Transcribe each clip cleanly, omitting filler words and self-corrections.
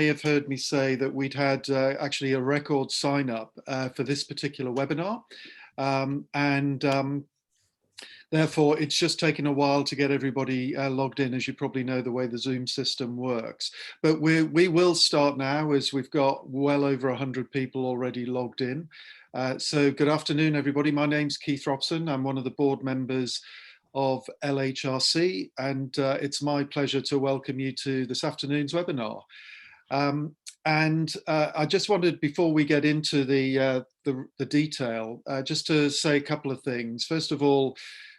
have heard me say that we'd had actually a record sign up for this particular webinar. Therefore, it's just taken a while to get everybody logged in, as you probably know the way the Zoom system works. But we will start now, as we've got well over 100 people already logged in. So good afternoon, everybody. My name's Keith Robson. I'm one of the board members of LHRC, and it's my pleasure to welcome you to this afternoon's webinar. I just wanted, before we get into the detail, just to say a couple of things. First of all,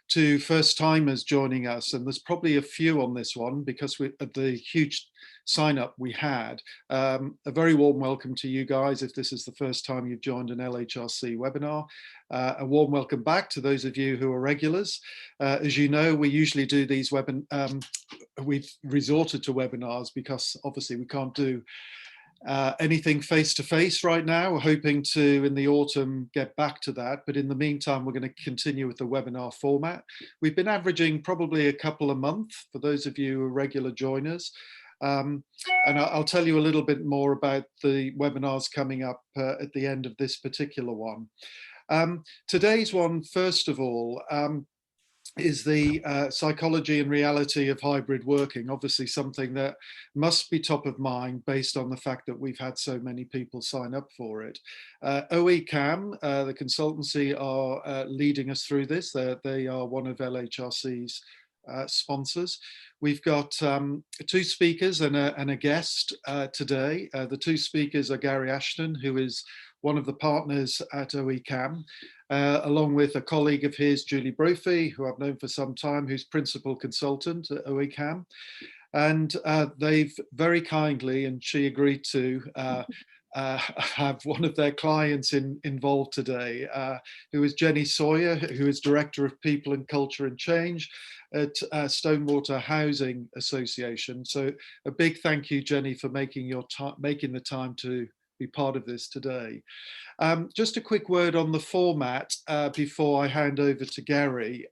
to first timers joining us, and there's probably a few on this one because of the huge sign up we had. A very warm welcome to you guys if this is the first time you've joined an LHRC webinar. A warm welcome back to those of you who are regulars. As you know, we usually do these we've resorted to webinars because obviously we can't do anything face-to-face right now. We're hoping to, in the autumn, get back to that. But in the meantime, we're going to continue with the webinar format. We've been averaging probably a couple a month for those of you who are regular joiners. And I'll tell you a little bit more about the webinars coming up at the end of this particular one. Today's one, first of all, is the psychology and reality of hybrid working, obviously something that must be top of mind based on the fact that we've had so many people sign up for it. OECAM, the consultancy, are leading us through this. They are one of LHRC's sponsors. We've got two speakers and a guest today. The two speakers are Gary Ashton, who is one of the partners at OECAM, along with a colleague of his, Julie Brophy, who I've known for some time, who's principal consultant at OECAM. And they've very kindly, and she agreed to, have one of their clients involved today, who is Jenny Sawyer, who is Director of People and Culture and Change at Stonewater Housing Association. So a big thank you, Jenny, for making the time to be part of this today. Just a quick word on the format before I hand over to Gary.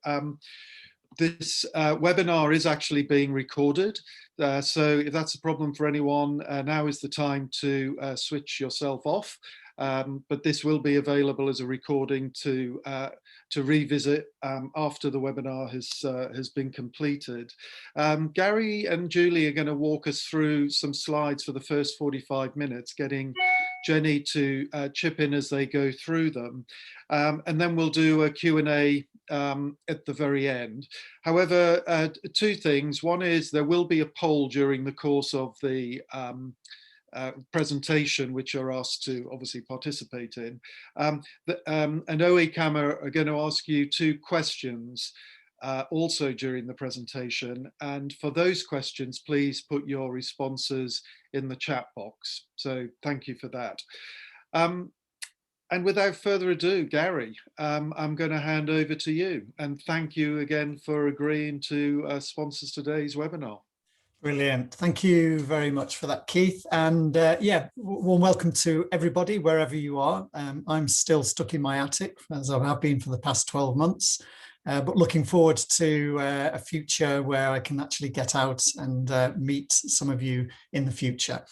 This webinar is actually being recorded. So if that's a problem for anyone, now is the time to switch yourself off. But this will be available as a recording to revisit after the webinar has been completed. Gary and Julie are going to walk us through some slides for the first 45 minutes, getting Jenny to chip in as they go through them. And then we'll do a Q&A at the very end. However, two things. One is there will be a poll during the course of the presentation, which you're asked to obviously participate in. And OECAM are going to ask you two questions also during the presentation. And for those questions, please put your responses in the chat box. So thank you for that. And without further ado, Gary, I'm going to hand over to you. And thank you again for agreeing to sponsor today's webinar. Brilliant. Thank you very much for that, Keith. And yeah, warm welcome to everybody, wherever you are. I'm still stuck in my attic, as I have been for the past 12 months, but looking forward to a future where I can actually get out and meet some of you in the future.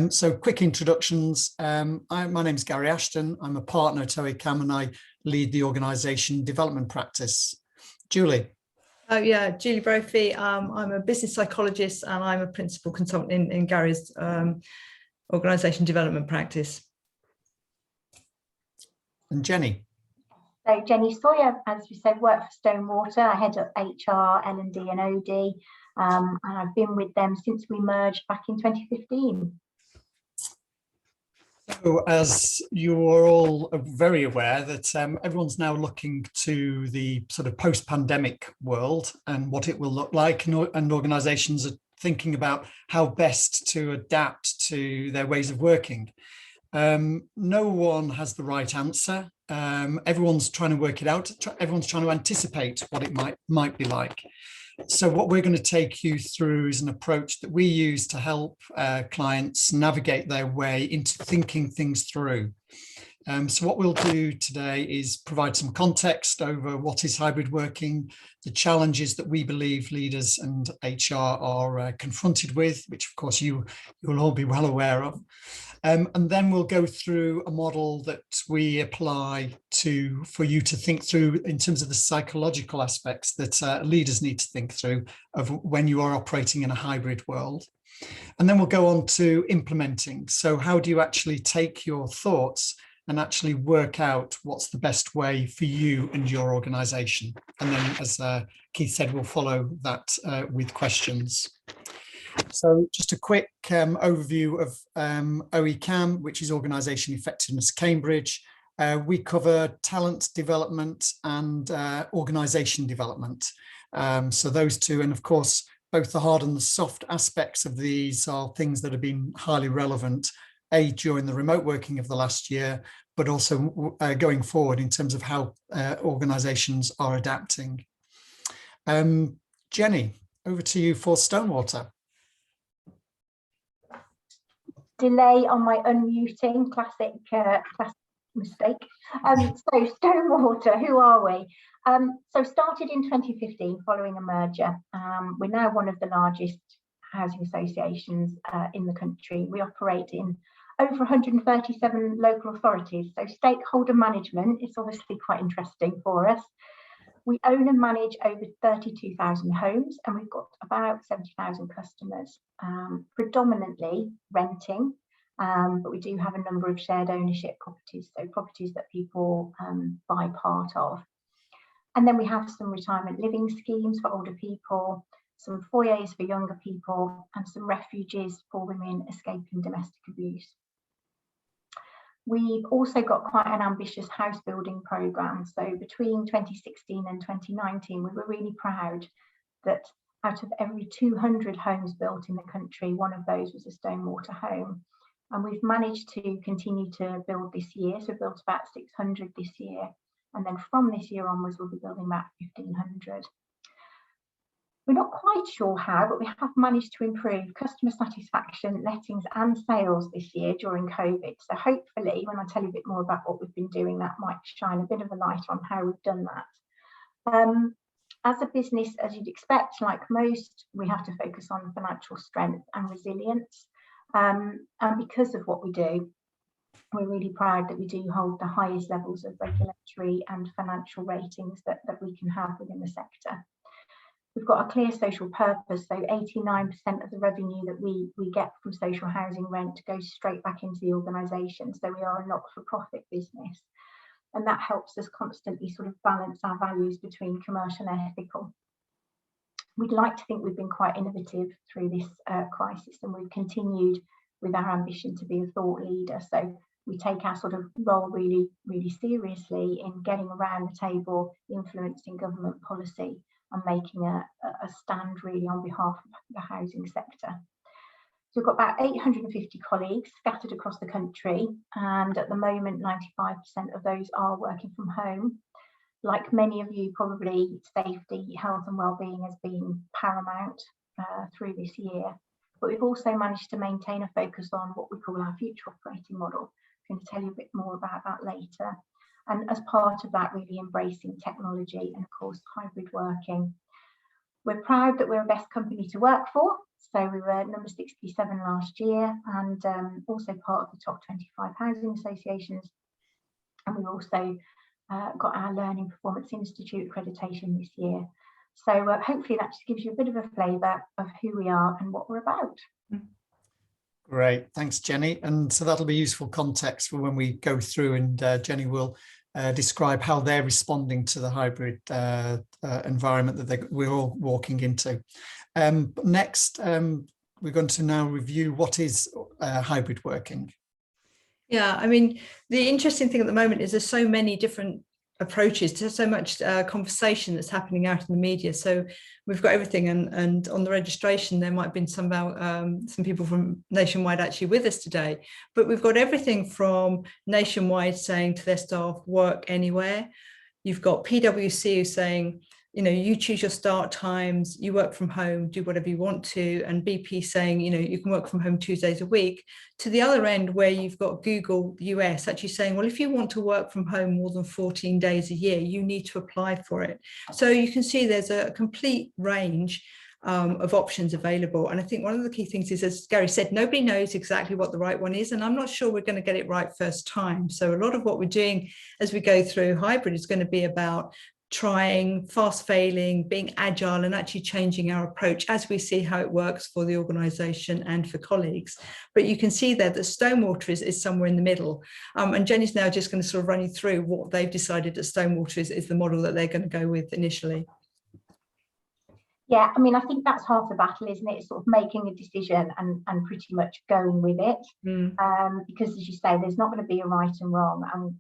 So quick introductions. My name is Gary Ashton. I'm a partner at OECAM and I lead the organisation development practice. Julie. Oh yeah, Julie Brophy. I'm a business psychologist and I'm a principal consultant in Gary's organisation development practice. And Jenny. So Jenny Sawyer, as you said, work for Stonewater. I head up HR, L&D and OD, and I've been with them since we merged back in 2015. So as you are all very aware that everyone's now looking to the sort of post-pandemic world and what it will look like, and organisations are thinking about how best to adapt to their ways of working. No one has the right answer. Everyone's trying to work it out. Everyone's trying to anticipate what it might be like. So what we're going to take you through is an approach that we use to help clients navigate their way into thinking things through. So what we'll do today is provide some context over what is hybrid working, the challenges that we believe leaders and HR are confronted with, which of course you'll all be well aware of. And then we'll go through a model that we apply for you to think through in terms of the psychological aspects that leaders need to think through of when you are operating in a hybrid world. And then we'll go on to implementing. So how do you actually take your thoughts and actually work out what's the best way for you and your organization? And then, as Keith said, we'll follow that with questions. So just a quick overview of OECAM, which is Organisation Effectiveness Cambridge. We cover talent development and organisation development. So those two, and of course, both the hard and the soft aspects of these are things that have been highly relevant, during the remote working of the last year, but also going forward in terms of how organisations are adapting. Jenny, over to you for Stonewater. Delay on my unmuting, classic mistake. So Stonewater, who are we? So started in 2015 following a merger. We're now one of the largest housing associations in the country. We operate in over 137 local authorities. So stakeholder management is obviously quite interesting for us. We own and manage over 32,000 homes, and we've got about 70,000 customers, predominantly renting, but we do have a number of shared ownership properties, so properties that people buy part of. And then we have some retirement living schemes for older people, some foyers for younger people, and some refuges for women escaping domestic abuse. We've also got quite an ambitious house building programme. So between 2016 and 2019, we were really proud that out of every 200 homes built in the country, one of those was a Stonewater home. And we've managed to continue to build this year. So we built about 600 this year. And then from this year onwards, we'll be building about 1,500. We're not quite sure how, but we have managed to improve customer satisfaction, lettings and sales this year during COVID. So hopefully when I tell you a bit more about what we've been doing, that might shine a bit of a light on how we've done that. As a business, as you'd expect, like most, we have to focus on financial strength and resilience. And because of what we do, we're really proud that we do hold the highest levels of regulatory and financial ratings that we can have within the sector. We've got a clear social purpose, so 89% of the revenue that we get from social housing rent goes straight back into the organisation. So we are a not-for-profit business, and that helps us constantly sort of balance our values between commercial and ethical. We'd like to think we've been quite innovative through this crisis, and we've continued with our ambition to be a thought leader. So we take our sort of role really, really seriously in getting around the table, influencing government policy, and making a stand really on behalf of the housing sector. So we've got about 850 colleagues scattered across the country, and at the moment 95% of those are working from home. Like many of you, probably safety, health and wellbeing has been paramount through this year, but we've also managed to maintain a focus on what we call our future operating model. I'm going to tell you a bit more about that later. And as part of that, really embracing technology and of course hybrid working. We're proud that we're a best company to work for. So we were number 67 last year, and also part of the top 25 housing associations. And we've also got our Learning Performance Institute accreditation this year. So hopefully that just gives you a bit of a flavour of who we are and what we're about. Great, thanks Jenny. And so that'll be useful context for when we go through, and Jenny will describe how they're responding to the hybrid environment that we're all walking into. Next, we're going to now review what is hybrid working. Yeah, I mean, the interesting thing at the moment is there's so many different approaches to so much conversation that's happening out in the media. So we've got everything, and on the registration there might have been some people from Nationwide actually with us today, but we've got everything from Nationwide saying to their staff, work anywhere. You've got PwC saying, you choose your start times, you work from home, do whatever you want to, and BP saying, you can work from home 2 days a week, to the other end where you've got Google US actually saying, well, if you want to work from home more than 14 days a year, you need to apply for it. So you can see there's a complete range of options available. And I think one of the key things is, as Gary said, nobody knows exactly what the right one is, and I'm not sure we're going to get it right first time. So a lot of what we're doing as we go through hybrid is going to be about trying, fast failing, being agile, and actually changing our approach as we see how it works for the organisation and for colleagues. But you can see there that Stonewater is somewhere in the middle. And Jenny's now just going to sort of run you through what they've decided that Stonewater is the model that they're going to go with initially. Yeah, I mean, I think that's half the battle, isn't it? It's sort of making a decision and pretty much going with it. Because, as you say, there's not going to be a right and wrong, and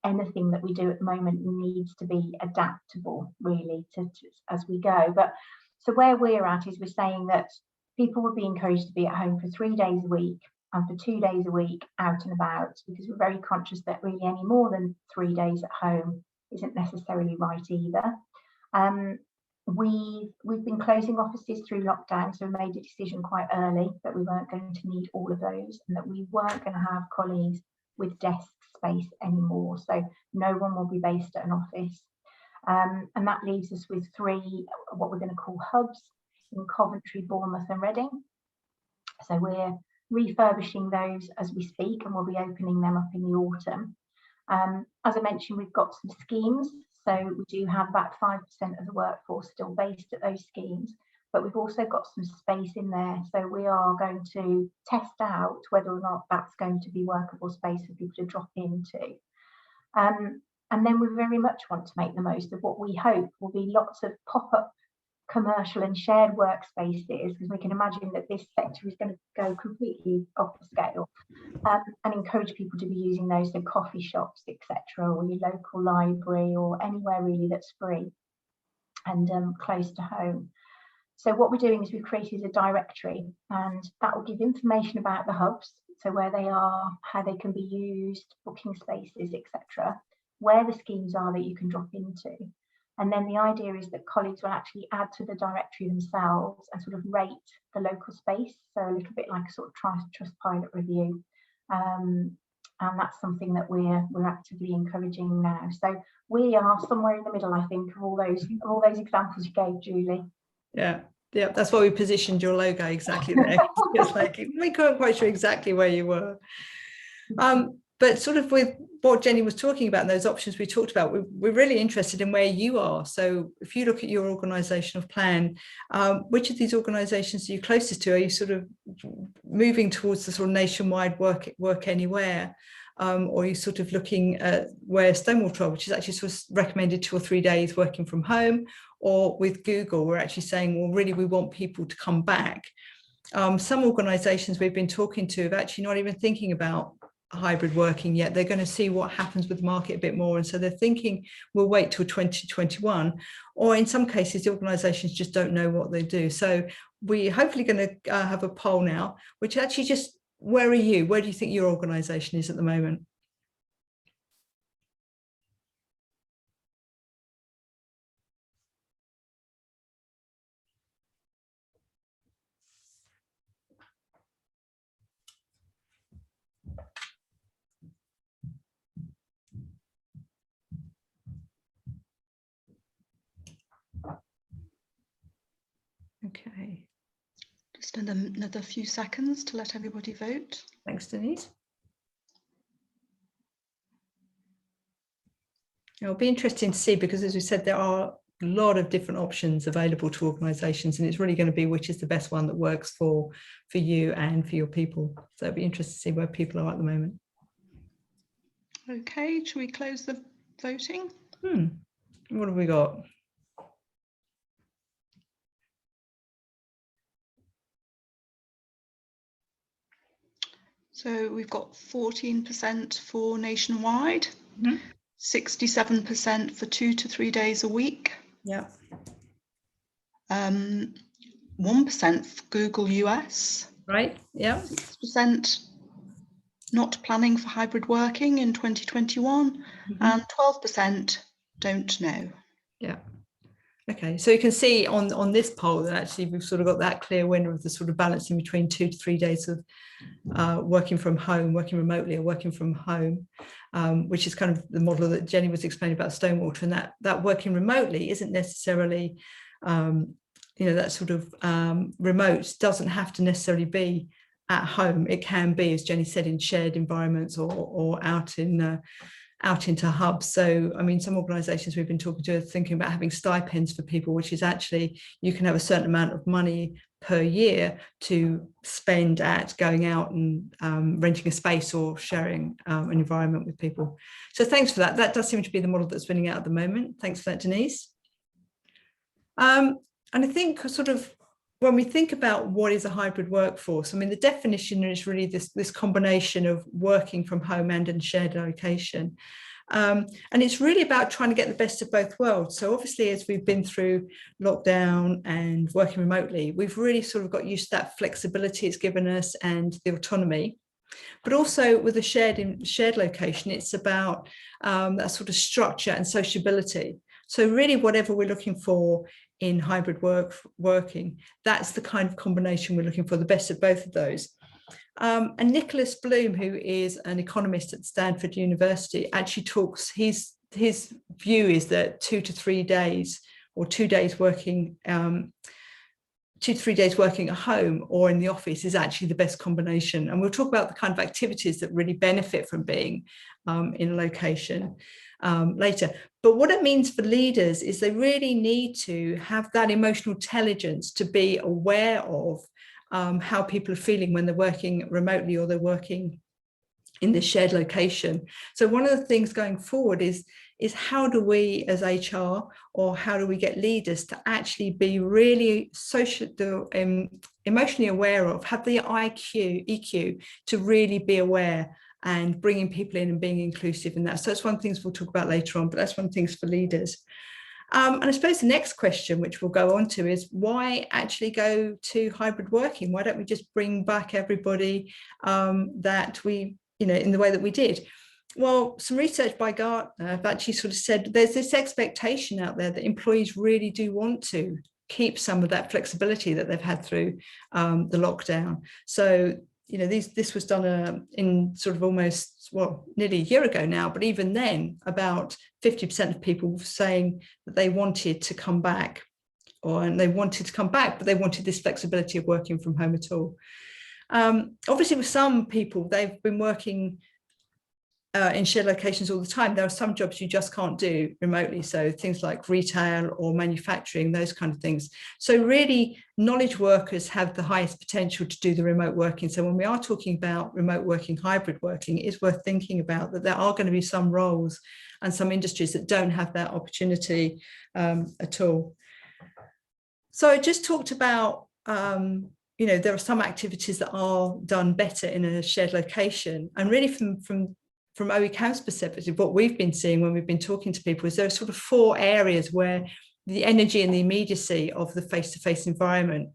anything that we do at the moment needs to be adaptable, really, to as we go. But so where we're at is we're saying that people would be encouraged to be at home for 3 days a week and for 2 days a week out and about, because we're very conscious that really any more than 3 days at home isn't necessarily right either. We've been closing offices through lockdown, so we made a decision quite early that we weren't going to need all of those, and that we weren't going to have colleagues with desk space anymore. So no one will be based at an office. And that leaves us with 3 what we're going to call hubs in Coventry, Bournemouth and Reading. So we're refurbishing those as we speak, and we'll be opening them up in the autumn. As I mentioned, we've got some schemes. So we do have about 5% of the workforce still based at those schemes, but we've also got some space in there. So we are going to test out whether or not that's going to be workable space for people to drop into. And then we very much want to make the most of what we hope will be lots of pop-up commercial and shared workspaces, because we can imagine that this sector is going to go completely off the scale, and encourage people to be using those, so coffee shops, etc., or your local library, or anywhere really that's free and close to home. So what we're doing is we've created a directory, and that will give information about the hubs, so where they are, how they can be used, booking spaces, etc., where the schemes are that you can drop into. And then the idea is that colleagues will actually add to the directory themselves and sort of rate the local space. So a little bit like a sort of Trustpilot review. And that's something that we're actively encouraging now. So we are somewhere in the middle, I think, of all those examples you gave, Julie. Yeah, that's why we positioned your logo exactly there. It's like we weren't quite sure exactly where you were. But sort of with what Jenny was talking about, and those options we talked about, we're really interested in where you are. So if you look at your organisational plan, which of these organisations are you closest to? Are you sort of moving towards the sort of nationwide work anywhere? Or are you sort of looking at where Stonewater are, which is actually sort of recommended 2 or 3 days working from home? Or with Google, we're actually saying, well, really, we want people to come back. Some organisations we've been talking to have actually not even thinking about hybrid working yet. They're going to see what happens with the market a bit more, and so they're thinking we'll wait till 2021, or in some cases the organizations just don't know what they do. So we're hopefully going to have a poll now, which actually just, where do you think your organization is at the moment? Okay. Just another few seconds to let everybody vote. Thanks, Denise. It'll be interesting to see, because as we said, there are a lot of different options available to organisations, and it's really going to be which is the best one that works for you and for your people. So it'll be interesting to see where people are at the moment. Okay, shall we close the voting? What have we got? So we've got 14% for nationwide, 67% for 2 to 3 days a week. Yeah. 1% for Google US. Right. Yeah. 6% not planning for hybrid working in 2021, and 12% don't know. Yeah. Okay, so you can see on this poll that actually we've sort of got that clear winner of the sort of balancing between 2 to 3 days of working from home, working remotely, or working from home, which is kind of the model that Jenny was explaining about Stonewater, and that working remotely isn't necessarily, that sort of remote doesn't have to necessarily be at home. It can be, as Jenny said, in shared environments or out into hubs. So, I mean, some organisations we've been talking to are thinking about having stipends for people, which is actually, you can have a certain amount of money per year to spend at going out and renting a space or sharing an environment with people. So thanks for that. That does seem to be the model that's winning out at the moment. Thanks for that, Denise. And I think sort of when we think about what is a hybrid workforce, I mean, the definition is really this combination of working from home and in shared location. And it's really about trying to get the best of both worlds. So obviously, as we've been through lockdown and working remotely, we've really sort of got used to that flexibility it's given us and the autonomy. But also with a shared location, it's about that sort of structure and sociability. So really, whatever we're looking for in hybrid working, that's the kind of combination we're looking for, the best of both of those. And Nicholas Bloom, who is an economist at Stanford University, actually talks, his view is that 2 to 3 days, or 2 days working, 2 to 3 days working at home or in the office is actually the best combination. And we'll talk about the kind of activities that really benefit from being in a location later. But what it means for leaders is they really need to have that emotional intelligence to be aware of how people are feeling when they're working remotely or they're working in this shared location. So one of the things going forward is how do we as HR, or how do we get leaders to actually be really emotionally aware of, have the EQ to really be aware and bringing people in and being inclusive in that. So that's one of the things we'll talk about later on, but that's one of the things for leaders. And I suppose the next question, which we'll go on to, is why actually go to hybrid working? Why don't we just bring back everybody that we, in the way that we did? Well, some research by Gartner have actually sort of said there's this expectation out there that employees really do want to keep some of that flexibility that they've had through the lockdown. So, this was done in sort of almost, nearly a year ago now, but even then, about 50% of people were saying that they wanted to come back, but they wanted this flexibility of working from home at all. Obviously, with some people, they've been working in shared locations all the time. There are some jobs you just can't do remotely. So things like retail or manufacturing, those kind of things. So really, knowledge workers have the highest potential to do the remote working. So when we are talking about remote working, hybrid working, it is worth thinking about that there are going to be some roles and some industries that don't have that opportunity at all. So I just talked about there are some activities that are done better in a shared location, and really from OECAM's perspective, what we've been seeing when we've been talking to people is there are sort of 4 areas where the energy and the immediacy of the face-to-face environment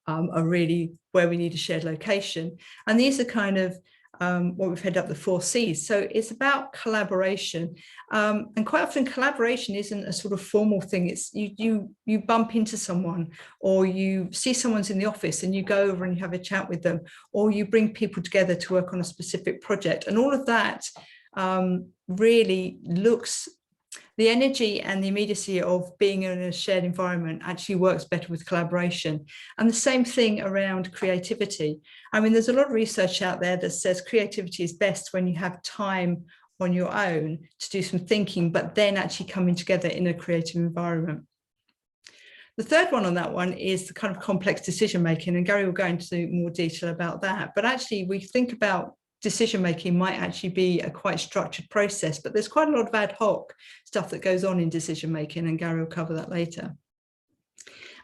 are really where we need a shared location. And these are kind of what we've headed up the 4 C's. So it's about collaboration. And quite often collaboration isn't a sort of formal thing. It's you bump into someone, or you see someone's in the office and you go over and you have a chat with them, or you bring people together to work on a specific project. And all of that really looks, the energy and the immediacy of being in a shared environment actually works better with collaboration. And the same thing around creativity. I mean, there's a lot of research out there that says creativity is best when you have time on your own to do some thinking, but then actually coming together in a creative environment. The third one on that one is the kind of complex decision making, and Gary will go into more detail about that. But actually, we think about decision making might actually be a quite structured process, but there's quite a lot of ad hoc stuff that goes on in decision making, and Gary will cover that later.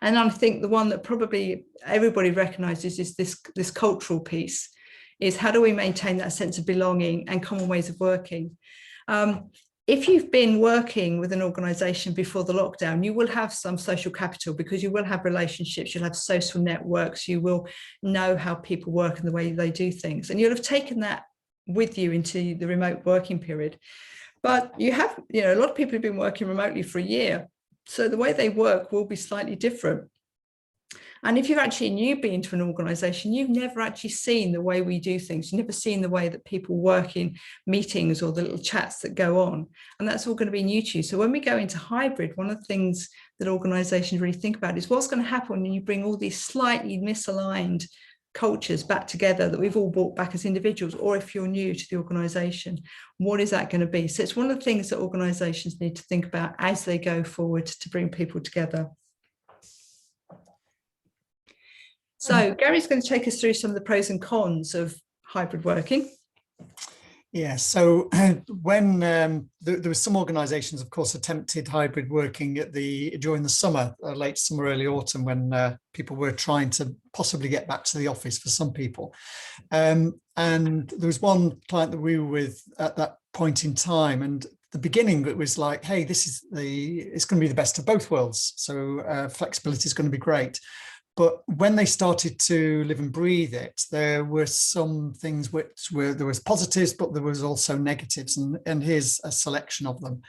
And I think the one that probably everybody recognises is this cultural piece, is how do we maintain that sense of belonging and common ways of working. If you've been working with an organisation before the lockdown, you will have some social capital, because you will have relationships, you'll have social networks, you will know how people work and the way they do things, and you'll have taken that with you into the remote working period. But you have, a lot of people have been working remotely for a year, So the way they work will be slightly different. And if you're actually a newbie into an organisation, you've never actually seen the way we do things. You've never seen the way that people work in meetings or the little chats that go on. And that's all going to be new to you. So when we go into hybrid, one of the things that organisations really think about is what's going to happen when you bring all these slightly misaligned cultures back together that we've all brought back as individuals, or if you're new to the organisation, what is that going to be? So it's one of the things that organisations need to think about as they go forward to bring people together. So Gary's going to take us through some of the pros and cons of hybrid working. Yeah, so when there were some organisations, of course, attempted hybrid working during the summer, late summer, early autumn, when people were trying to possibly get back to the office for some people. And there was one client that we were with at that point in time, and at the beginning it was like, hey, it's going to be the best of both worlds. So flexibility is going to be great. But when they started to live and breathe it, there were some things which there was positives, but there was also negatives. And here's a selection of them.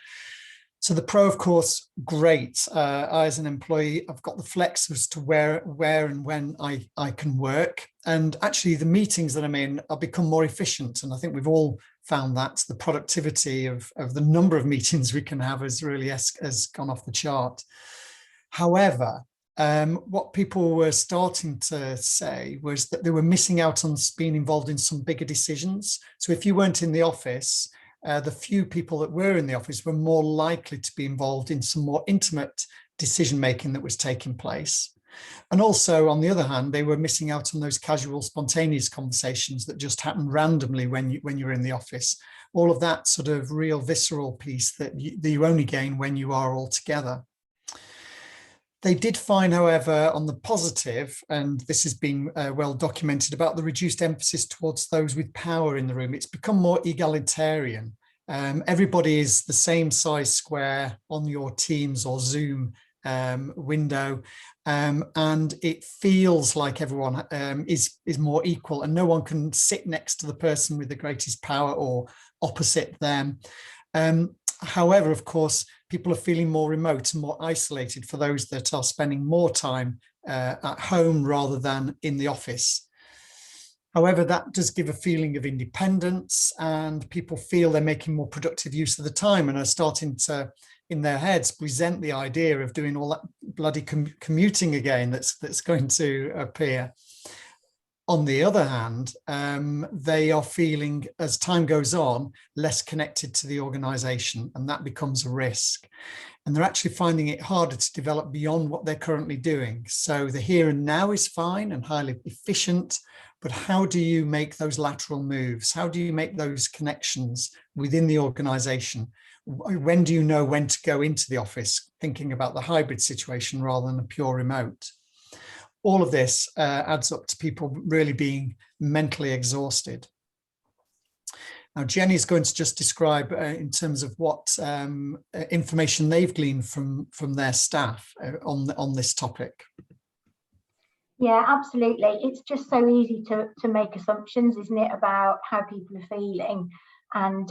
So the pro, of course, great. I, as an employee, I've got the flex as to where and when I can work. And actually, the meetings that I'm in, I've become more efficient. And I think we've all found that the productivity of the number of meetings we can have has really has gone off the chart. However, what people were starting to say was that they were missing out on being involved in some bigger decisions. So if you weren't in the office, the few people that were in the office were more likely to be involved in some more intimate decision making that was taking place. And also, on the other hand, they were missing out on those casual, spontaneous conversations that just happen randomly when you're in the office. All of that sort of real visceral piece that you only gain when you are all together. They did find, however, on the positive, and this has been well documented, about the reduced emphasis towards those with power in the room. It's become more egalitarian. Everybody is the same size square on your Teams or Zoom window, and it feels like everyone is more equal, and no one can sit next to the person with the greatest power or opposite them. However, of course, people are feeling more remote and more isolated for those that are spending more time at home rather than in the office. However, that does give a feeling of independence, and people feel they're making more productive use of the time and are starting to, in their heads, present the idea of doing all that bloody commuting again that's going to appear. On the other hand, they are feeling, as time goes on, less connected to the organisation, and that becomes a risk. And they're actually finding it harder to develop beyond what they're currently doing. So the here and now is fine and highly efficient, but how do you make those lateral moves? How do you make those connections within the organisation? When do you know when to go into the office, thinking about the hybrid situation rather than a pure remote? All of this adds up to people really being mentally exhausted. Now, Jenny is going to just describe in terms of what information they've gleaned from their staff on this topic. Yeah, absolutely. It's just so easy to make assumptions, isn't it, about how people are feeling. And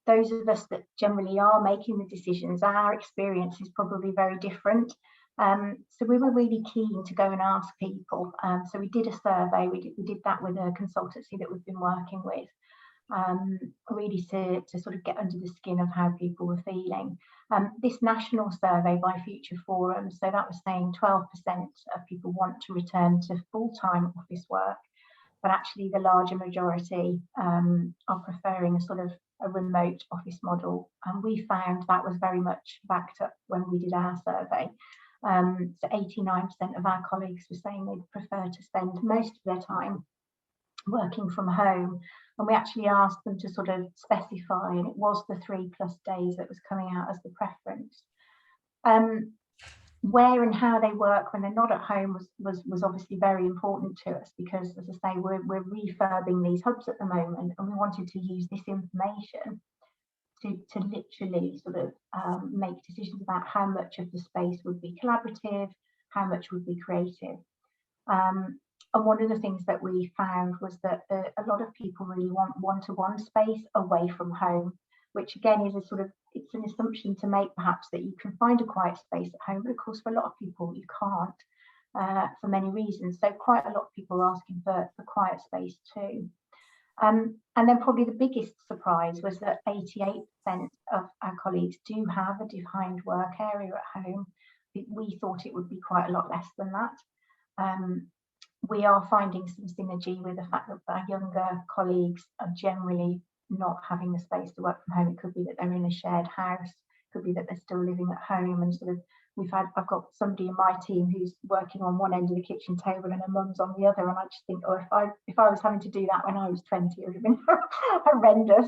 those of us that generally are making the decisions, our experience is probably very different. So we were really keen to go and ask people. So we did a survey. We did that with a consultancy that we've been working with, really to sort of get under the skin of how people were feeling. This national survey by Future Forum, so that was saying 12% of people want to return to full-time office work, but actually the larger majority are preferring a sort of a remote office model. And we found that was very much backed up when we did our survey. So 89% of our colleagues were saying they'd prefer to spend most of their time working from home. And we actually asked them to sort of specify, and it was the 3+ days that was coming out as the preference. Where and how they work when they're not at home was obviously very important to us, because, as I say, we're refurbing these hubs at the moment, and we wanted to use this information to literally sort of make decisions about how much of the space would be collaborative, how much would be creative. And one of the things that we found was that a lot of people really want one-to-one space away from home. which again is a sort of, it's an assumption to make perhaps that you can find a quiet space at home, but of course for a lot of people you can't for many reasons. So quite a lot of people are asking for quiet space too. And then probably the biggest surprise was that 88% of our colleagues do have a defined work area at home. We thought it would be quite a lot less than that. We are finding some synergy with the fact that our younger colleagues are generally not having the space to work from home. It could be that they're in a shared house, it could be that they're still living at home, and sort of I've got somebody in my team who's working on one end of the kitchen table and her mum's on the other, and I just think, oh, if I was having to do that when I was 20, it would have been horrendous.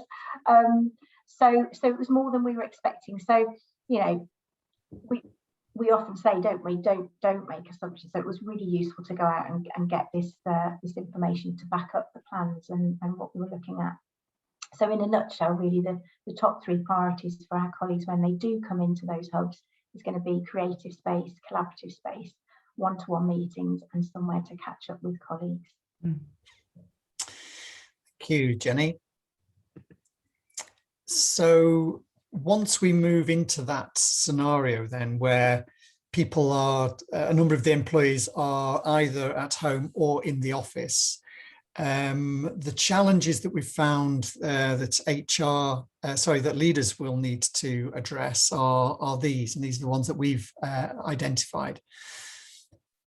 So it was more than we were expecting. So, you know, we often say, don't we, don't make assumptions. So it was really useful to go out and get this information to back up the plans and what we were looking at. So in a nutshell, really the top 3 priorities for our colleagues when they do come into those hubs is going to be creative space, collaborative space, one-to-one meetings, and somewhere to catch up with colleagues. Thank you, Jenny. So once we move into that scenario then where people are, a number of the employees are either at home or in the office, the challenges that we've found that leaders will need to address are these, and these are the ones that we've identified.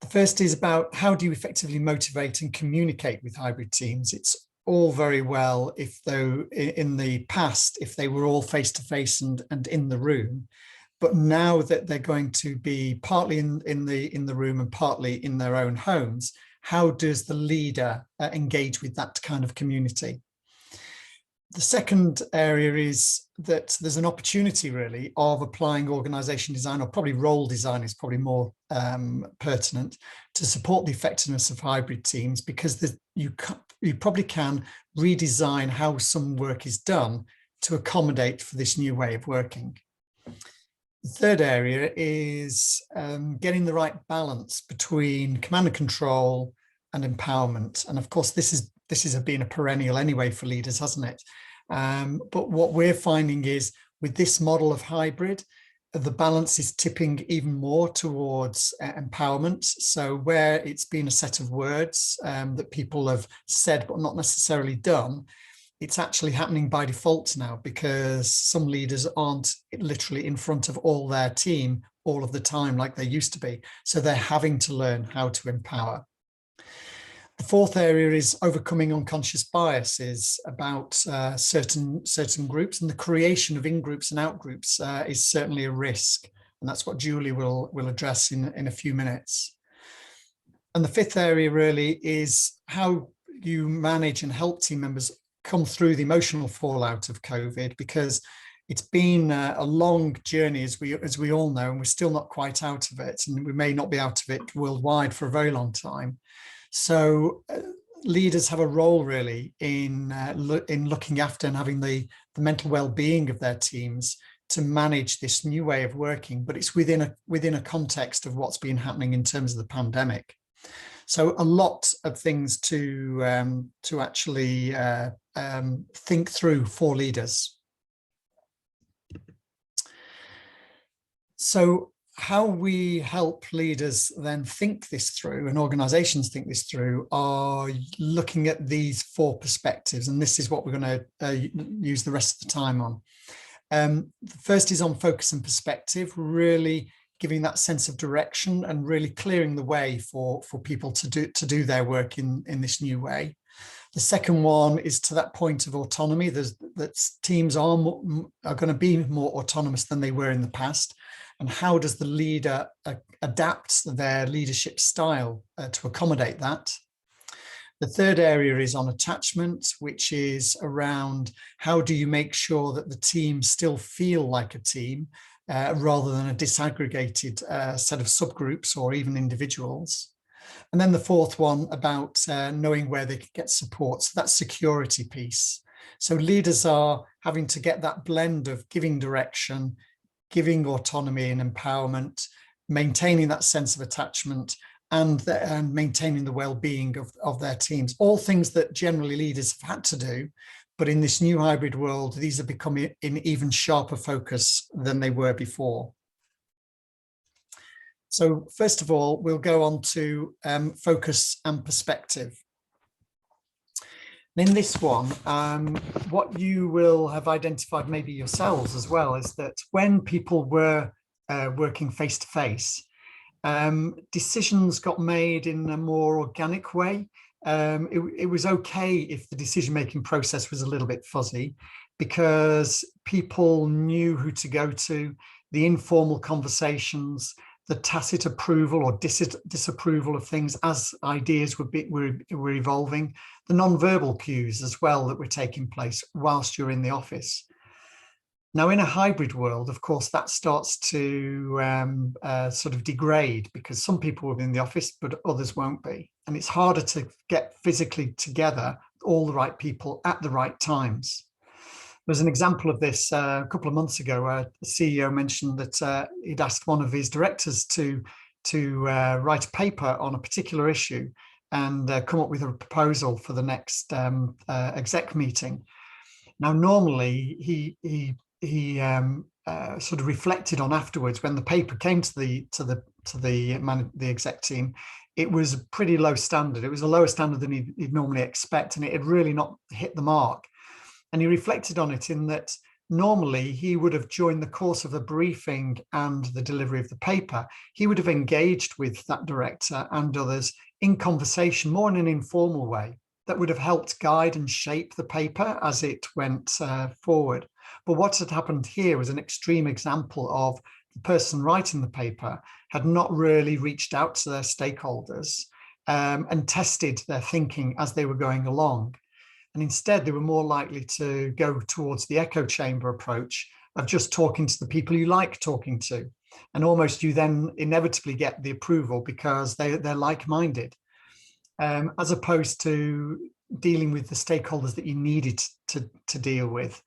The first is about how do you effectively motivate and communicate with hybrid teams. It's all very well if though in the past, if they were all face-to-face and in the room, but now that they're going to be partly in the room and partly in their own homes, how does the leader engage with that kind of community? The second area is that there's an opportunity really of applying organisation design, or probably role design is probably more pertinent, to support the effectiveness of hybrid teams, because you probably can redesign how some work is done to accommodate for this new way of working. The third area is getting the right balance between command and control and empowerment. And of course, this has been a perennial anyway for leaders, hasn't it? But what we're finding is with this model of hybrid, the balance is tipping even more towards empowerment. So where it's been a set of words that people have said but not necessarily done, it's actually happening by default now, because some leaders aren't literally in front of all their team all of the time like they used to be. So they're having to learn how to empower. The fourth area is overcoming unconscious biases about certain groups, and the creation of in-groups and out-groups is certainly a risk. And that's what Julie will address in a few minutes. And the fifth area really is how you manage and help team members come through the emotional fallout of COVID, because it's been a long journey, as we all know, and we're still not quite out of it, and we may not be out of it worldwide for a very long time. So leaders have a role really in looking after and having the mental well-being of their teams to manage this new way of working, but it's within a context of what's been happening in terms of the pandemic. So a lot of things to actually think through for leaders. So how we help leaders then think this through, and organizations think this through, are looking at these 4 perspectives, and this is what we're going to use the rest of the time on. The first is on focus and perspective, really giving that sense of direction and really clearing the way for people to do their work in this new way. The second one is to that point of autonomy. That teams are going to be more autonomous than they were in the past. And how does the leader adapt their leadership style to accommodate that? The third area is on attachment, which is around how do you make sure that the team still feel like a team rather than a disaggregated set of subgroups or even individuals. And then the fourth one about knowing where they can get support. So that's security piece. So leaders are having to get that blend of giving direction, giving autonomy and empowerment, maintaining that sense of attachment, and maintaining the well-being of their teams. All things that generally leaders have had to do, But in this new hybrid world, these are becoming in even sharper focus than they were before. So first of all, we'll go on to focus and perspective. In this one, what you will have identified maybe yourselves as well is that when people were working face to face, decisions got made in a more organic way. It was okay if the decision-making process was a little bit fuzzy, because people knew who to go to, the informal conversations, the tacit approval or disapproval of things as ideas were evolving, the non-verbal cues as well that were taking place whilst you're in the office. Now, in a hybrid world, of course, that starts to sort of degrade, because some people will be in the office, but others won't be. And it's harder to get physically together all the right people at the right times. There's an example of this a couple of months ago. The CEO mentioned that he'd asked one of his directors to write a paper on a particular issue and come up with a proposal for the next exec meeting. Now, normally he sort of reflected on afterwards when the paper came to the exec team. It was a pretty low standard. It was a lower standard than he'd normally expect, and it had really not hit the mark. And he reflected on it in that normally he would have, during the course of the briefing and the delivery of the paper, he would have engaged with that director and others in conversation, more in an informal way, that would have helped guide and shape the paper as it went forward. But what had happened here was an extreme example of the person writing the paper had not really reached out to their stakeholders and tested their thinking as they were going along. And instead, they were more likely to go towards the echo chamber approach of just talking to the people you like talking to. And almost you then inevitably get the approval because they're like-minded, as opposed to dealing with the stakeholders that you needed to deal with.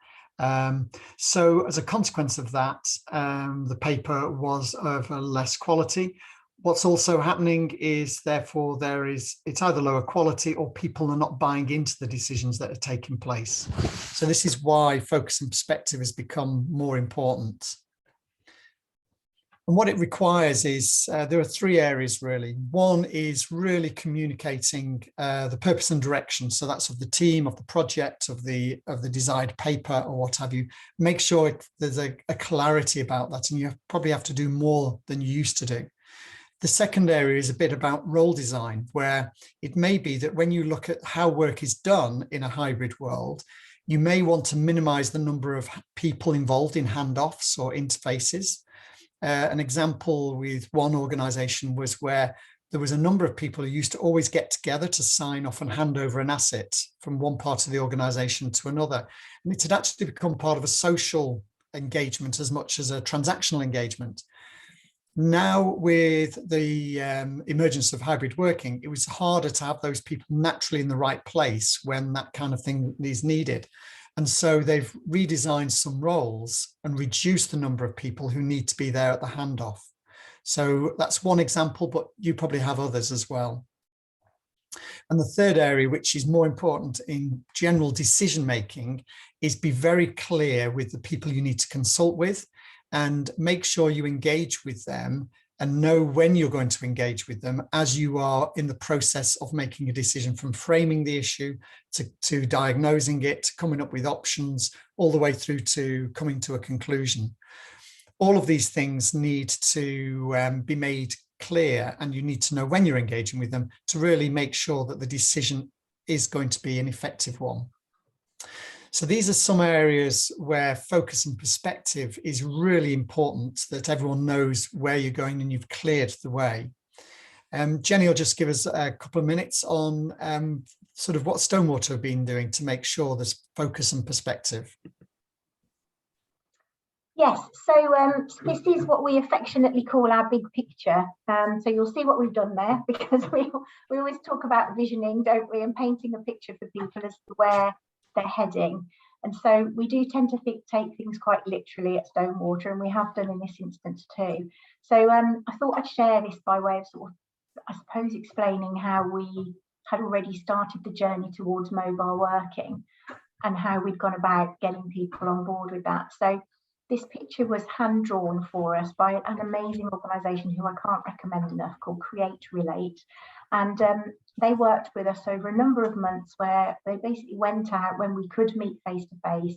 So as a consequence of that, the paper was of a less quality. What's also happening is, therefore, it's either lower quality or people are not buying into the decisions that are taking place. So this is why focus and perspective has become more important. And what it requires is, there are three areas really. One is really communicating the purpose and direction. So that's of the team, of the project, of the desired paper or what have you. Make sure there's a clarity about that, and you probably have to do more than you used to do. The second area is a bit about role design, where it may be that when you look at how work is done in a hybrid world, you may want to minimize the number of people involved in handoffs or interfaces. An example with one organization was where there was a number of people who used to always get together to sign off and hand over an asset from one part of the organization to another. And it had actually become part of a social engagement as much as a transactional engagement. Now, with the emergence of hybrid working, it was harder to have those people naturally in the right place when that kind of thing is needed. And so they've redesigned some roles and reduced the number of people who need to be there at the handoff. So that's one example, but you probably have others as well. And the third area, which is more important in general decision making, is be very clear with the people you need to consult with, and make sure you engage with them and know when you're going to engage with them as you are in the process of making a decision, from framing the issue to diagnosing it, to coming up with options, all the way through to coming to a conclusion. All of these things need to be made clear, and you need to know when you're engaging with them to really make sure that the decision is going to be an effective one. So these are some areas where focus and perspective is really important, that everyone knows where you're going and you've cleared the way. Jenny will just give us a couple of minutes on sort of what Stonewater have been doing to make sure there's focus and perspective. Yes, so this is what we affectionately call our big picture. So you'll see what we've done there, because we always talk about visioning, don't we, and painting a picture for people as to where they're heading. And so we do tend to take things quite literally at Stonewater, and we have done in this instance too. So I thought I'd share this by way of sort of, I suppose, explaining how we had already started the journey towards mobile working. and how we'd gone about getting people on board with that. So this picture was hand drawn for us by an amazing organisation who I can't recommend enough, called Create Relate. And they worked with us over a number of months, where they basically went out when we could meet face to face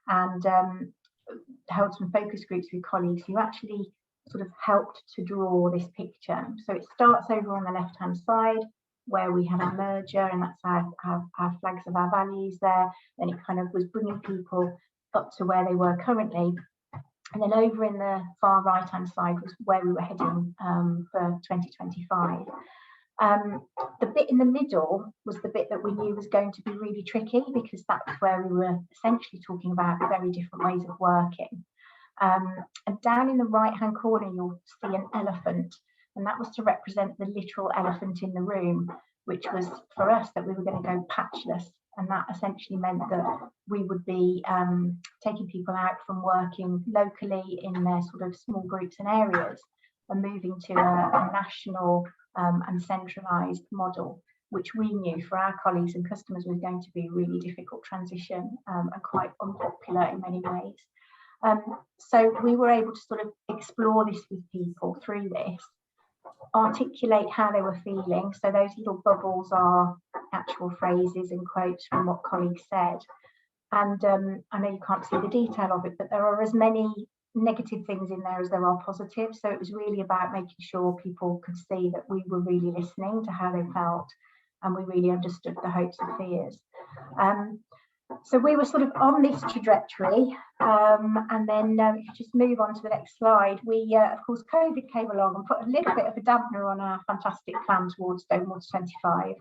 and held some focus groups with colleagues who actually sort of helped to draw this picture. So it starts over on the left hand side, where we have our merger, and that's our flags of our values there. Then it kind of was bringing people up to where they were currently. And then over in the far right hand side was where we were heading for 2025. The bit in the middle was the bit that we knew was going to be really tricky, because that's where we were essentially talking about very different ways of working. And down in the right hand corner, you'll see an elephant, and that was to represent the literal elephant in the room, which was for us that we were going to go patchless. And that essentially meant that we would be taking people out from working locally in their sort of small groups and areas and moving to a national and centralised model, which we knew for our colleagues and customers was going to be a really difficult transition and quite unpopular in many ways. So we were able to sort of explore this with people through this, articulate how they were feeling. So those little bubbles are actual phrases and quotes from what colleagues said. And I know you can't see the detail of it, but there are as many negative things in there as there are positive. So it was really about making sure people could see that we were really listening to how they felt, and we really understood the hopes and fears. So we were sort of on this trajectory, and then if you just move on to the next slide, we of course COVID came along and put a little bit of a dampener on our fantastic plan towards Stonewater 25.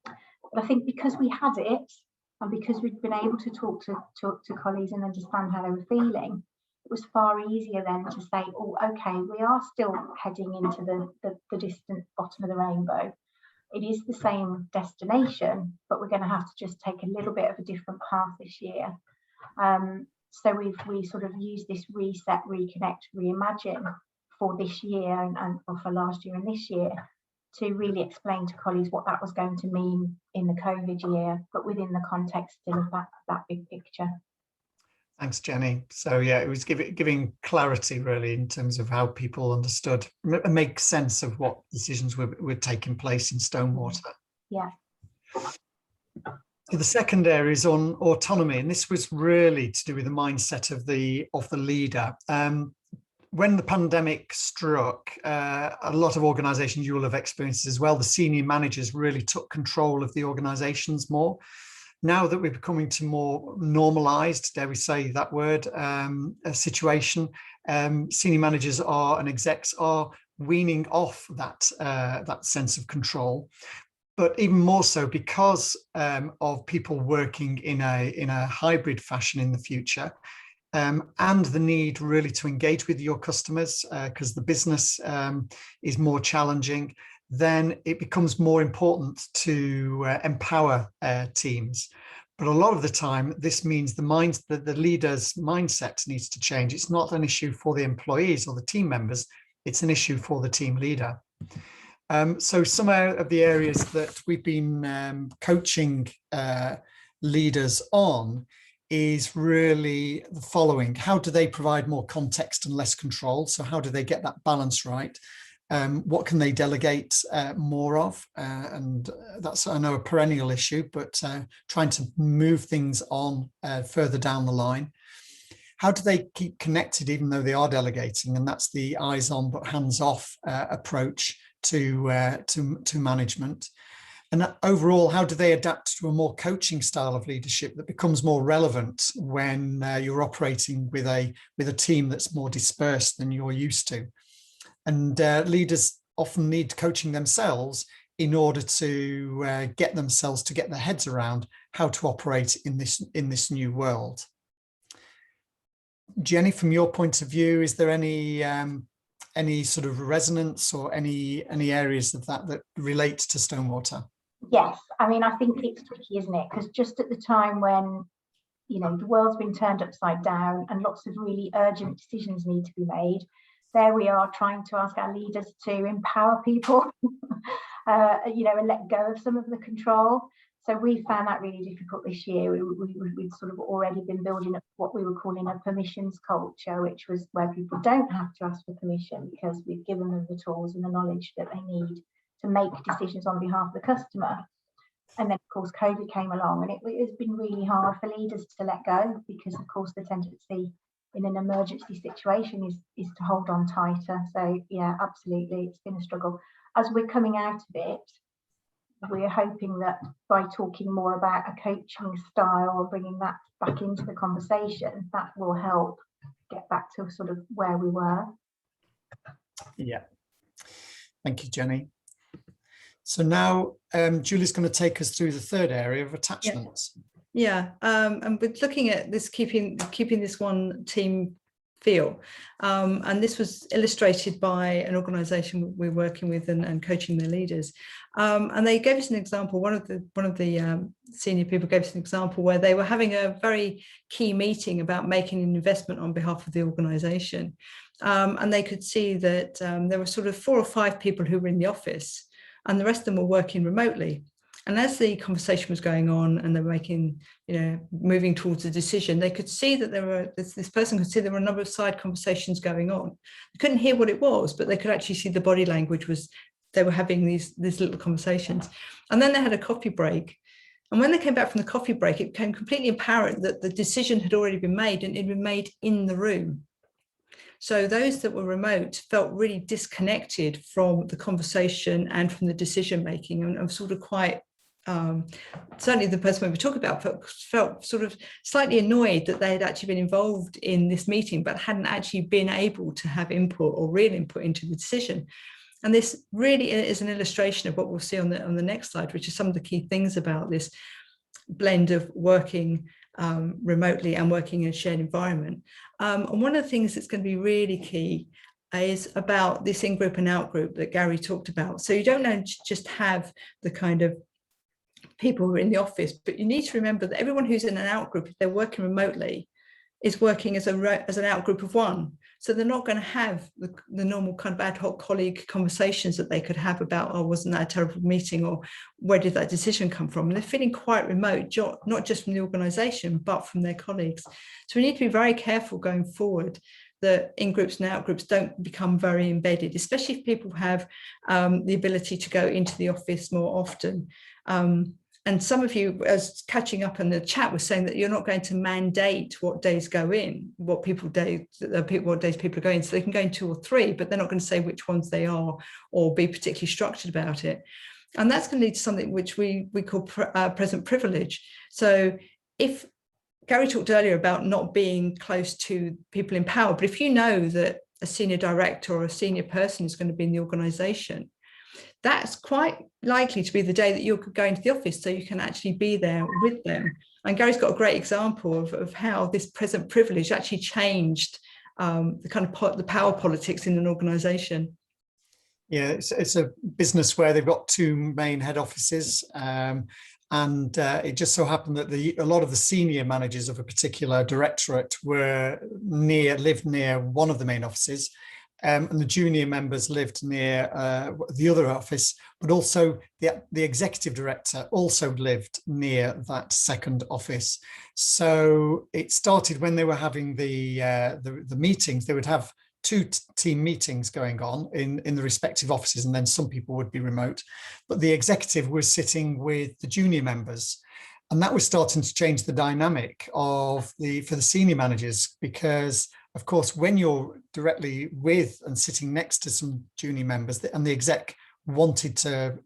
But I think because we had it, and because we'd been able to talk to colleagues and understand how they were feeling, it was far easier then to say, oh, okay, we are still heading into the distant bottom of the rainbow. It is the same destination, but we're going to have to just take a little bit of a different path this year. So we sort of used this reset, reconnect, reimagine for this year and for last year and this year to really explain to colleagues what that was going to mean in the COVID year, but within the context still of that big picture. Thanks, Jenny. So yeah, it was giving clarity really in terms of how people understood and make sense of what decisions were taking place in Stonewater. Yeah. The second area is on autonomy, and this was really to do with the mindset of the leader. When the pandemic struck, a lot of organisations, you will have experienced as well, the senior managers really took control of the organisations more. Now that we're becoming to more normalised, dare we say that word, a situation, senior managers and execs are weaning off that sense of control. But even more so because of people working in a hybrid fashion in the future, and the need really to engage with your customers because the business is more challenging, then it becomes more important to empower teams. But a lot of the time, this means the leader's mindset needs to change. It's not an issue for the employees or the team members, it's an issue for the team leader. So some of the areas that we've been coaching leaders on is really the following. How do they provide more context and less control? So how do they get that balance right? What can they delegate more of? And that's, I know, a perennial issue, but trying to move things on further down the line. How do they keep connected even though they are delegating? And that's the eyes on but hands off approach to management. And overall, how do they adapt to a more coaching style of leadership that becomes more relevant when you're operating with a team that's more dispersed than you're used to? And leaders often need coaching themselves in order to get their heads around how to operate in this new world. Jenny, from your point of view, is there any sort of resonance or any areas of that relate to Stonewater? Yes, I mean, I think it's tricky, isn't it? Because just at the time when, you know, the world's been turned upside down and lots of really urgent decisions need to be made, there we are trying to ask our leaders to empower people, you know, and let go of some of the control. So we found that really difficult this year. We'd sort of already been building up what we were calling a permissions culture, which was where people don't have to ask for permission because we've given them the tools and the knowledge that they need to make decisions on behalf of the customer. And then, of course, COVID came along, and it has been really hard for leaders to let go because, of course, the tendency in an emergency situation is to hold on tighter. So, yeah, absolutely, it's been a struggle. As we're coming out of it, we're hoping that by talking more about a coaching style or bringing that back into the conversation, that will help get back to sort of where we were. Yeah. Thank you, Jenny. So now Julie's going to take us through the third area of attachments. Yeah, and we're looking at this keeping this one team feel, and this was illustrated by an organisation we're working with and coaching their leaders, and they gave us an example. One of the senior people gave us an example where they were having a very key meeting about making an investment on behalf of the organisation, and they could see that there were sort of 4 or 5 people who were in the office, and the rest of them were working remotely. And as the conversation was going on and they were making, moving towards a decision, they could see that this person could see there were a number of side conversations going on. They couldn't hear what it was, but they could actually see the body language was, they were having these little conversations. And then they had a coffee break. And when they came back from the coffee break, it became completely apparent that the decision had already been made and it had been made in the room. So those that were remote felt really disconnected from the conversation and from the decision making, and I'm sort of quite, certainly the person we were talking about felt sort of slightly annoyed that they had actually been involved in this meeting but hadn't actually been able to have input or real input into the decision. And this really is an illustration of what we'll see on the next slide, which is some of the key things about this blend of working remotely and working in a shared environment. And one of the things that's going to be really key is about this in-group and out-group that Gary talked about. So you don't just have the kind of people who are in the office, but you need to remember that everyone who's in an out-group, if they're working remotely, is working as an out-group of one. So they're not going to have the normal kind of ad hoc colleague conversations that they could have about, oh, wasn't that a terrible meeting, or where did that decision come from? And they're feeling quite remote, not just from the organisation, but from their colleagues. So we need to be very careful going forward that in-groups and out-groups don't become very embedded, especially if people have the ability to go into the office more often. And some of you, as catching up in the chat, was saying that you're not going to mandate what days go in, what days people are going. So they can go in 2 or 3, but they're not going to say which ones they are or be particularly structured about it. And that's going to lead to something which we call present privilege. So if Gary talked earlier about not being close to people in power, but if you know that a senior director or a senior person is going to be in the organisation, that's quite likely to be the day that you're going to the office, so you can actually be there with them. And Gary's got a great example of how this present privilege actually changed the kind of the power politics in an organisation. Yeah, it's a business where they've got 2 main head offices, and it just so happened that a lot of the senior managers of a particular directorate lived near one of the main offices. And the junior members lived near the other office, but also the executive director also lived near that second office. So it started when they were having the meetings. They would have 2 team meetings going on in the respective offices, and then some people would be remote. But the executive was sitting with the junior members. And that was starting to change the dynamic for the senior managers, because of course, when you're directly with and sitting next to some junior members, and the exec wanted to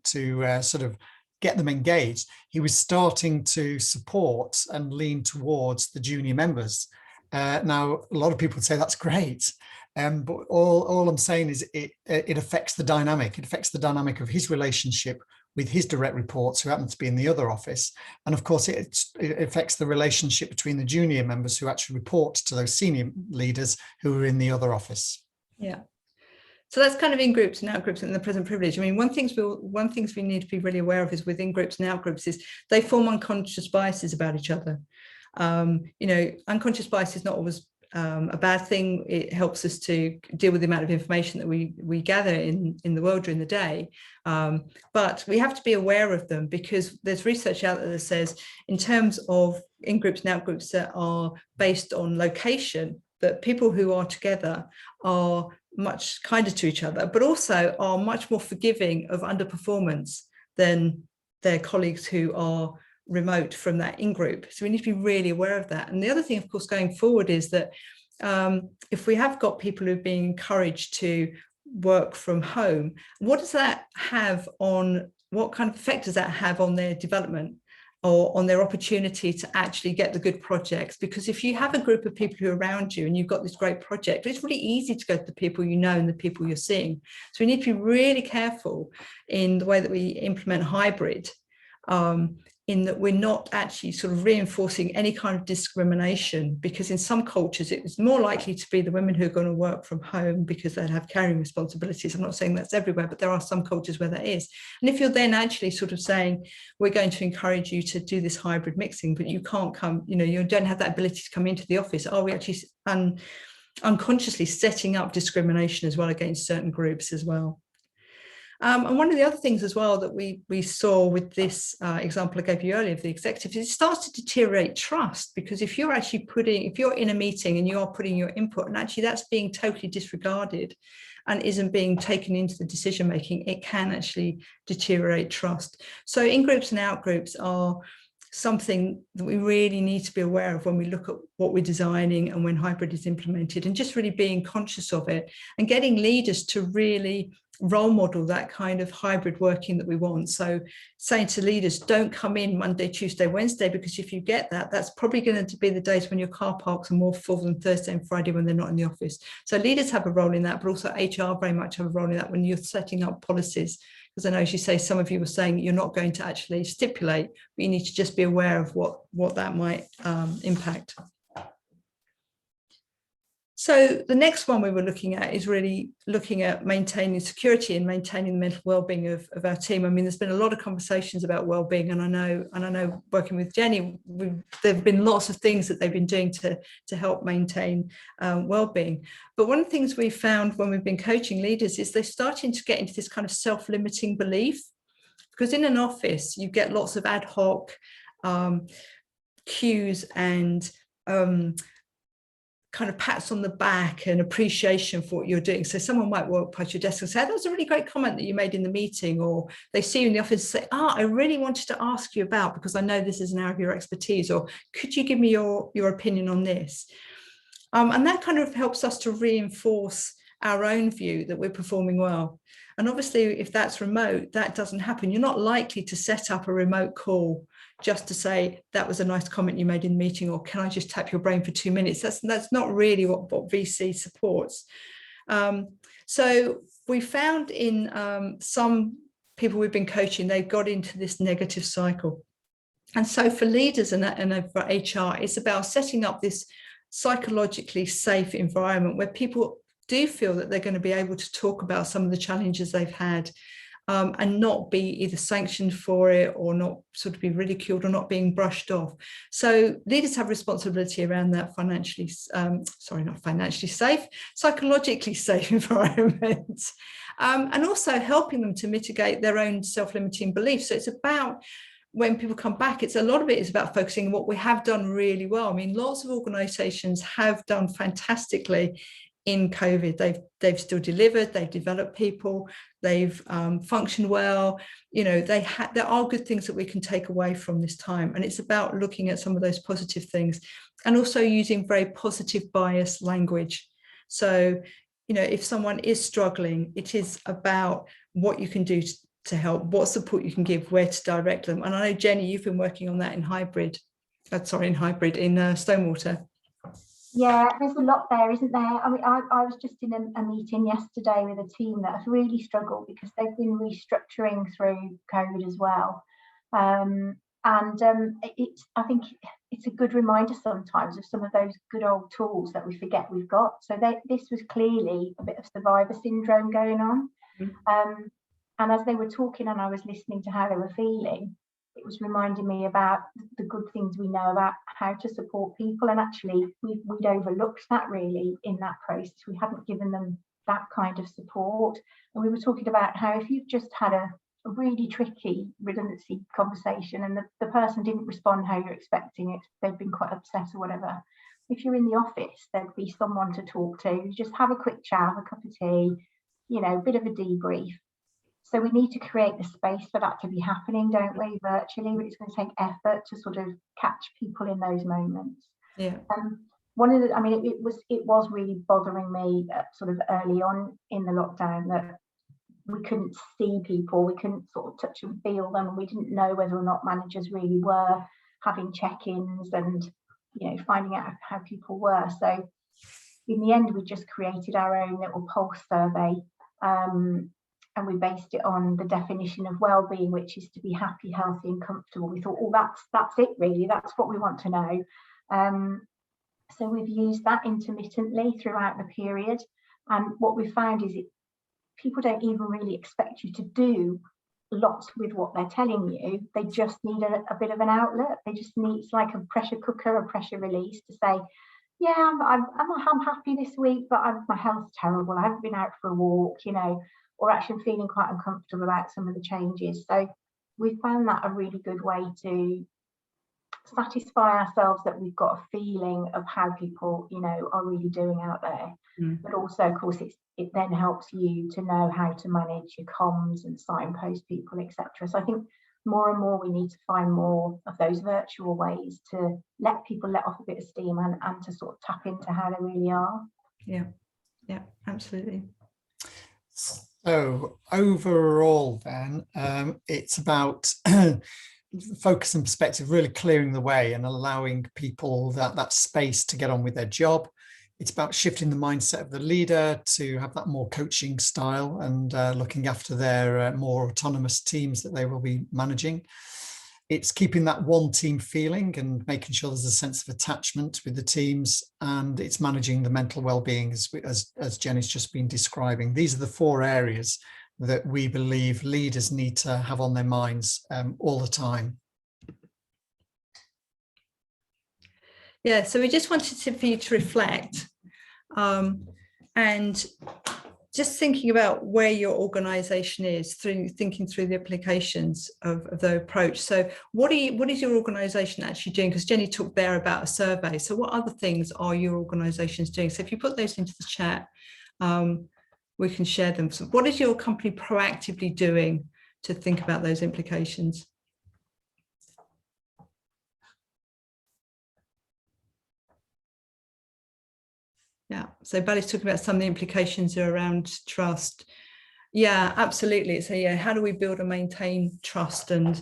sort of get them engaged, he was starting to support and lean towards the junior members. Now, a lot of people would say that's great, but all I'm saying is it affects the dynamic. It affects the dynamic of his relationship with his direct reports who happen to be in the other office. And of course, it affects the relationship between the junior members who actually report to those senior leaders who are in the other office. Yeah. So that's kind of in groups and out groups and the present privilege. I mean, one thing we need to be really aware of is within groups and out groups is they form unconscious biases about each other. Unconscious bias is not always a bad thing. It helps us to deal with the amount of information that we gather in the world during the day. But we have to be aware of them, because there's research out there that says, in terms of in-groups and out-groups that are based on location, that people who are together are much kinder to each other, but also are much more forgiving of underperformance than their colleagues who are remote from that in-group. So we need to be really aware of that. And the other thing, of course, going forward is that if we have got people who've been encouraged to work from home, what does that have on, what kind of effect does that have on their development or on their opportunity to actually get the good projects? Because if you have a group of people who are around you and you've got this great project, it's really easy to go to the people you know and the people you're seeing. So we need to be really careful in the way that we implement hybrid, in that we're not actually sort of reinforcing any kind of discrimination, because in some cultures it's more likely to be the women who are going to work from home because they'll have caring responsibilities. I'm not saying that's everywhere, but there are some cultures where that is. And if you're then actually sort of saying, we're going to encourage you to do this hybrid mixing, but you can't come, you know, you don't have that ability to come into the office, are we actually unconsciously setting up discrimination as well against certain groups as well? And one of the other things as well that we saw with this example I gave you earlier of the executives, it starts to deteriorate trust, because if you're actually if you're in a meeting and you are putting your input and actually that's being totally disregarded and isn't being taken into the decision making, it can actually deteriorate trust. So in-groups and out-groups are something that we really need to be aware of when we look at what we're designing and when hybrid is implemented, and just really being conscious of it and getting leaders to really role model that kind of hybrid working that we want. So saying to leaders, don't come in Monday, Tuesday, Wednesday, because if you get that, that's probably going to be the days when your car parks are more full than Thursday and Friday when they're not in the office. So leaders have a role in that, but also HR very much have a role in that when you're setting up policies. Because I know, as you say, some of you were saying you're not going to actually stipulate, but you need to just be aware of what that might impact. So the next one we were looking at is really looking at maintaining security and maintaining the mental well-being of our team. I mean, there's been a lot of conversations about well-being, and I know working with Jenny, there have been lots of things that they've been doing to help maintain well-being. But one of the things we found when we've been coaching leaders is they're starting to get into this kind of self-limiting belief, because in an office you get lots of ad hoc cues and kind of pats on the back and appreciation for what you're doing. So someone might walk past your desk and say, that was a really great comment that you made in the meeting, or they see you in the office and say, I really wanted to ask you about, because I know this is an area of your expertise, or could you give me your opinion on this? And that kind of helps us to reinforce our own view that we're performing well. And obviously, if that's remote, that doesn't happen. You're not likely to set up a remote call just to say, that was a nice comment you made in the meeting, or can I just tap your brain for 2 minutes? That's not really what VC supports. So we found in some people we've been coaching, they've got into this negative cycle. And so for leaders and for HR, it's about setting up this psychologically safe environment where people do feel that they're going to be able to talk about some of the challenges they've had, and not be either sanctioned for it or not sort of be ridiculed or not being brushed off. So leaders have responsibility around that psychologically safe environment, and also helping them to mitigate their own self-limiting beliefs. So it's about, when people come back, a lot of it is about focusing on what we have done really well. I mean, lots of organizations have done fantastically in COVID. They've still delivered, they've developed people, they've functioned well. You know, there are good things that we can take away from this time. And it's about looking at some of those positive things and also using very positive bias language. So, you know, if someone is struggling, it is about what you can do to help, what support you can give, where to direct them. And I know, Jenny, you've been working on that in Stonewater. Yeah, there's a lot there, isn't there? I mean, I was just in a meeting yesterday with a team that has really struggled because they've been restructuring through COVID as well. I think it's a good reminder sometimes of some of those good old tools that we forget we've got. So this was clearly a bit of survivor syndrome going on. And as they were talking and I was listening to how they were feeling, it was reminding me about the good things we know about how to support people. And actually, we'd overlooked that really in that process. We hadn't given them that kind of support. And we were talking about how if you've just had a really tricky redundancy conversation and the person didn't respond how you're expecting it, they've been quite upset or whatever. If you're in the office, there'd be someone to talk to, just have a quick chat, have a cup of tea, a bit of a debrief. So we need to create the space for that to be happening, don't we, virtually? But it's going to take effort to sort of catch people in those moments. Yeah. One of the, it was really bothering me sort of early on in the lockdown that we couldn't see people, we couldn't sort of touch and feel them, and we didn't know whether or not managers really were having check-ins and finding out how people were. So in the end, we just created our own little pulse survey, and we based it on the definition of well-being, which is to be happy, healthy and comfortable. We thought, oh, that's it really, that's what we want to know. So we've used that intermittently throughout the period, and what we found is people don't even really expect you to do lots with what they're telling you. They just need a bit of an outlet. They just need, it's like a pressure cooker, a pressure release to say, yeah, I'm happy this week, but my health's terrible. I haven't been out for a walk, or actually feeling quite uncomfortable about some of the changes. So we found that a really good way to satisfy ourselves that we've got a feeling of how people, are really doing out there. But also, of course, it then helps you to know how to manage your comms and signpost people, etc. So I think more and more we need to find more of those virtual ways to let people let off a bit of steam and to sort of tap into how they really are. Yeah, absolutely. So overall then, it's about focus and perspective, really clearing the way and allowing people that space to get on with their job. It's about shifting the mindset of the leader to have that more coaching style and looking after their more autonomous teams that they will be managing. It's keeping that one team feeling and making sure there's a sense of attachment with the teams, and it's managing the mental well-being as Jenny's just been describing. These are the 4 areas that we believe leaders need to have on their minds all the time. Yeah, so we just wanted for you to reflect and just thinking about where your organisation is, thinking through the applications of the approach. So what is your organisation actually doing? Because Jenny talked there about a survey. So what other things are your organisations doing? So if you put those into the chat, we can share them. So what is your company proactively doing to think about those implications? Yeah, so Bally's talking about some of the implications are around trust. Yeah, absolutely. So yeah, how do we build and maintain trust? And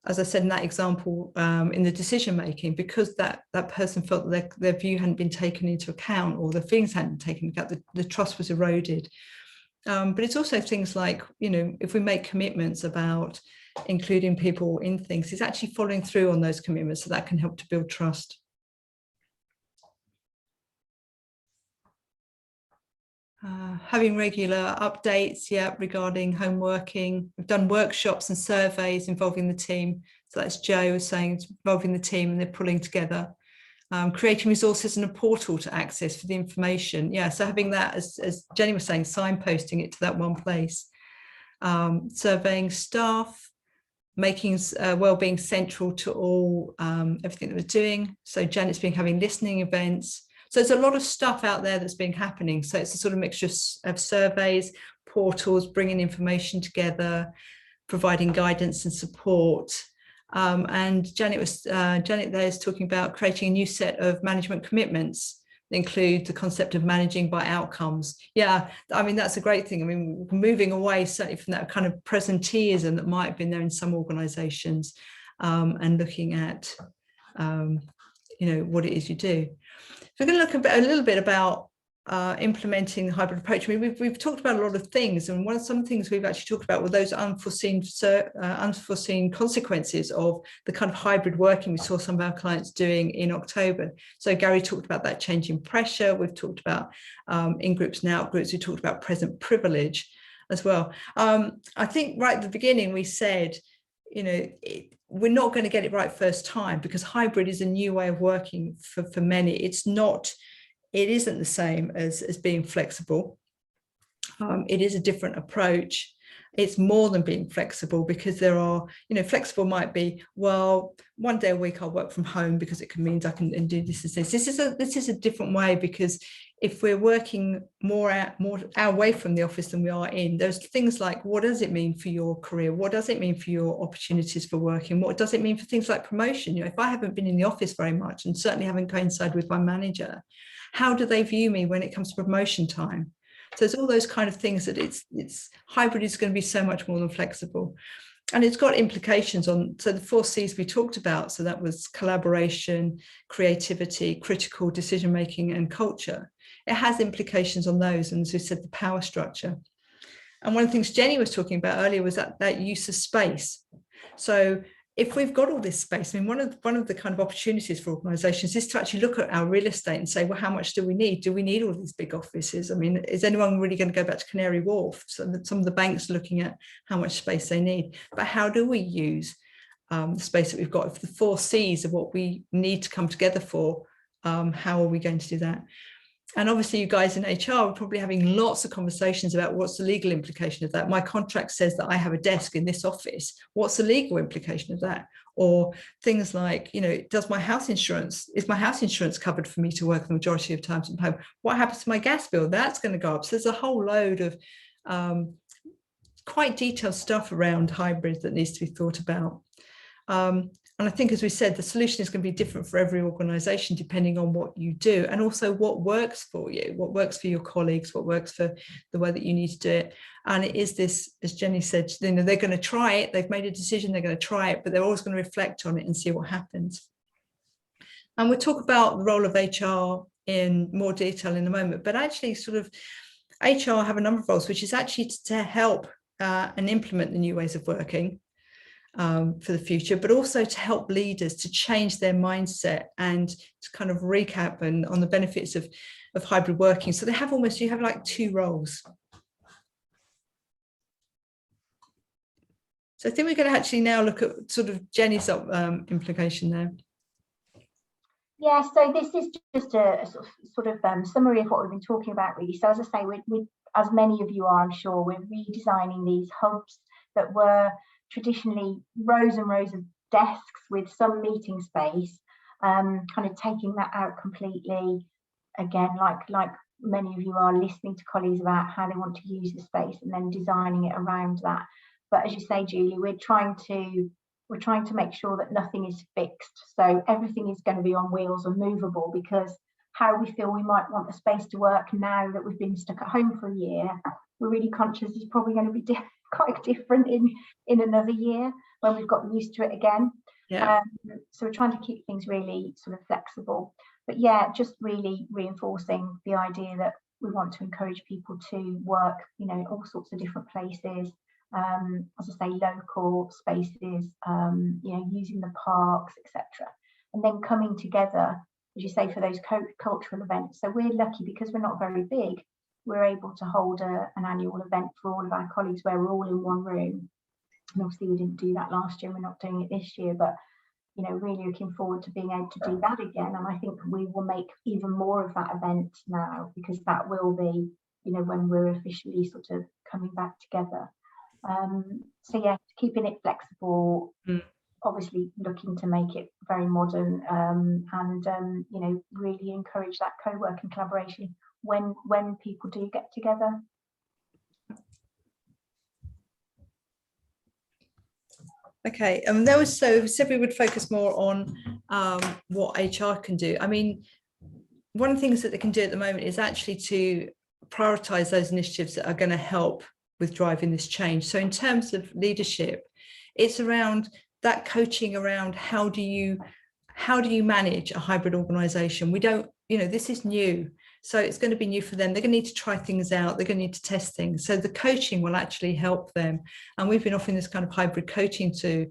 as I said in that example, in the decision making, because that person felt that their view hadn't been taken into account, or the feelings hadn't been taken into account, the trust was eroded. But it's also things like, if we make commitments about including people in things, it's actually following through on those commitments, so that can help to build trust. Having regular updates, regarding home working. We've done workshops and surveys involving the team. So that's Joe was saying, it's involving the team and they're pulling together. Creating resources and a portal to access for the information. Yeah, so having that, as Jenny was saying, signposting it to that one place. Surveying staff, making wellbeing central to all everything that we're doing. So Janet's been having listening events. So there's a lot of stuff out there that's been happening. So it's a sort of mixture of surveys, portals, bringing information together, providing guidance and support. And Janet there is talking about creating a new set of management commitments that include the concept of managing by outcomes. Yeah, I mean, that's a great thing. I mean, moving away certainly from that kind of presenteeism that might have been there in some organizations, and looking at, what it is you do. So we're going to look a little bit about implementing the hybrid approach. I mean, we've talked about a lot of things, and some things we've actually talked about were those unforeseen consequences of the kind of hybrid working we saw some of our clients doing in October. So Gary talked about that change in pressure. We've talked about in groups and out groups. We talked about present privilege as well. I think right at the beginning we said, we're not going to get it right first time, because hybrid is a new way of working for many. It isn't the same as being flexible. It is a different approach. It's more than being flexible, because there are, flexible might be, well, one day a week I'll work from home because it means I can do this and this. This is a different way, because if we're working more away from the office than we are in, there's things like, what does it mean for your career? What does it mean for your opportunities for working? What does it mean for things like promotion? If I haven't been in the office very much, and certainly haven't coincided with my manager, how do they view me when it comes to promotion time? So there's all those kind of things that it's hybrid is going to be so much more than flexible. And it's got implications on, so the 4 C's we talked about, so that was collaboration, creativity, critical decision-making, and culture. It has implications on those, and as we said, the power structure. And one of the things Jenny was talking about earlier was that use of space. So if we've got all this space, I mean, one of the kind of opportunities for organisations is to actually look at our real estate and say, well, how much do we need? Do we need all these big offices? I mean, is anyone really going to go back to Canary Wharf? So some of the banks are looking at how much space they need. But how do we use the space that we've got? If the 4 C's of what we need to come together for, how are we going to do that? And obviously you guys in HR are probably having lots of conversations about what's the legal implication of that. My contract says that I have a desk in this office. What's the legal implication of that? Or things like, is my house insurance covered for me to work the majority of times from home? What happens to my gas bill? That's going to go up. So there's a whole load of quite detailed stuff around hybrids that needs to be thought about. And I think, as we said, the solution is going to be different for every organisation depending on what you do, and also what works for you, what works for your colleagues, what works for the way that you need to do it. And it is this, as Jenny said, they're going to try it. They've made a decision. They're going to try it, but they're always going to reflect on it and see what happens. And we'll talk about the role of HR in more detail in a moment. But actually, sort of, HR have a number of roles, which is actually to help and implement the new ways of working for the future, but also to help leaders to change their mindset and to kind of recap on the benefits of hybrid working. So you have like 2 roles. So I think we're going to actually now look at sort of Jenny's implication there. Yeah, so this is just a sort of summary of what we've been talking about, really. So as I say, we as many of you are, I'm sure, we're redesigning these hubs that were traditionally rows and rows of desks with some meeting space, kind of taking that out completely. Again, like many of you are, listening to colleagues about how they want to use the space and then designing it around that. But as you say, Julie, we're trying to make sure that nothing is fixed. So everything is going to be on wheels and movable, because how we feel we might want the space to work now that we've been stuck at home for a year, we're really conscious is probably going to be quite different in another year when we've got used to it again. Yeah. So we're trying to keep things really sort of flexible. But yeah, just really reinforcing the idea that we want to encourage people to work, all sorts of different places. As I say, local spaces, using the parks, etc. And then coming together, as you say, for those cultural events. So we're lucky because we're not very big. We're able to hold an annual event for all of our colleagues where we're all in one room. And obviously we didn't do that last year. We're not doing it this year, but really looking forward to being able to do that again. And I think we will make even more of that event now, because that will be, when we're officially sort of coming back together. So yeah, keeping it flexible, obviously looking to make it very modern, and really encourage that co-work and collaboration when people do get together. Okay, and we said we would focus more on what HR can do. I mean, one of the things that they can do at the moment is actually to prioritise those initiatives that are going to help with driving this change. So in terms of leadership, it's around that coaching around how do you manage a hybrid organisation. We don't, this is new. So it's going to be new for them. They're going to need to try things out. They're going to need to test things. So the coaching will actually help them. And we've been offering this kind of hybrid coaching to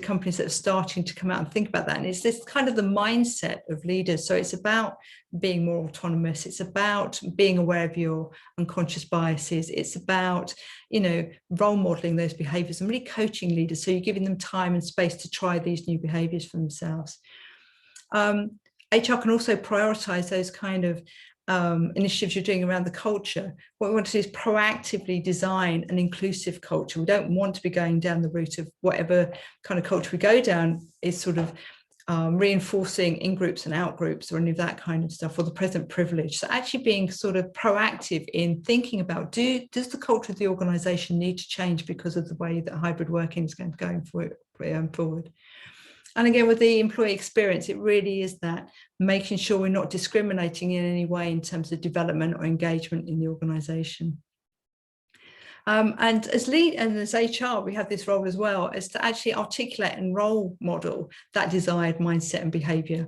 companies that are starting to come out and think about that. And it's this kind of the mindset of leaders. So it's about being more autonomous. It's about being aware of your unconscious biases. It's about, you know, role modeling those behaviors and really coaching leaders. So you're giving them time and space to try these new behaviors for themselves. HR can also prioritize those kind of initiatives you're doing around the culture. What we want to do is proactively design an inclusive culture. We don't want to be going down the route of whatever kind of culture we go down is sort of reinforcing in groups and out groups or any of that kind of stuff, or the present privilege. So actually being sort of proactive in thinking about, does the culture of the organization need to change because of the way that hybrid working is going forward? And again, with the employee experience, it really is that making sure we're not discriminating in any way in terms of development or engagement in the organisation. And as HR, we have this role as well as to actually articulate and role model that desired mindset and behaviour.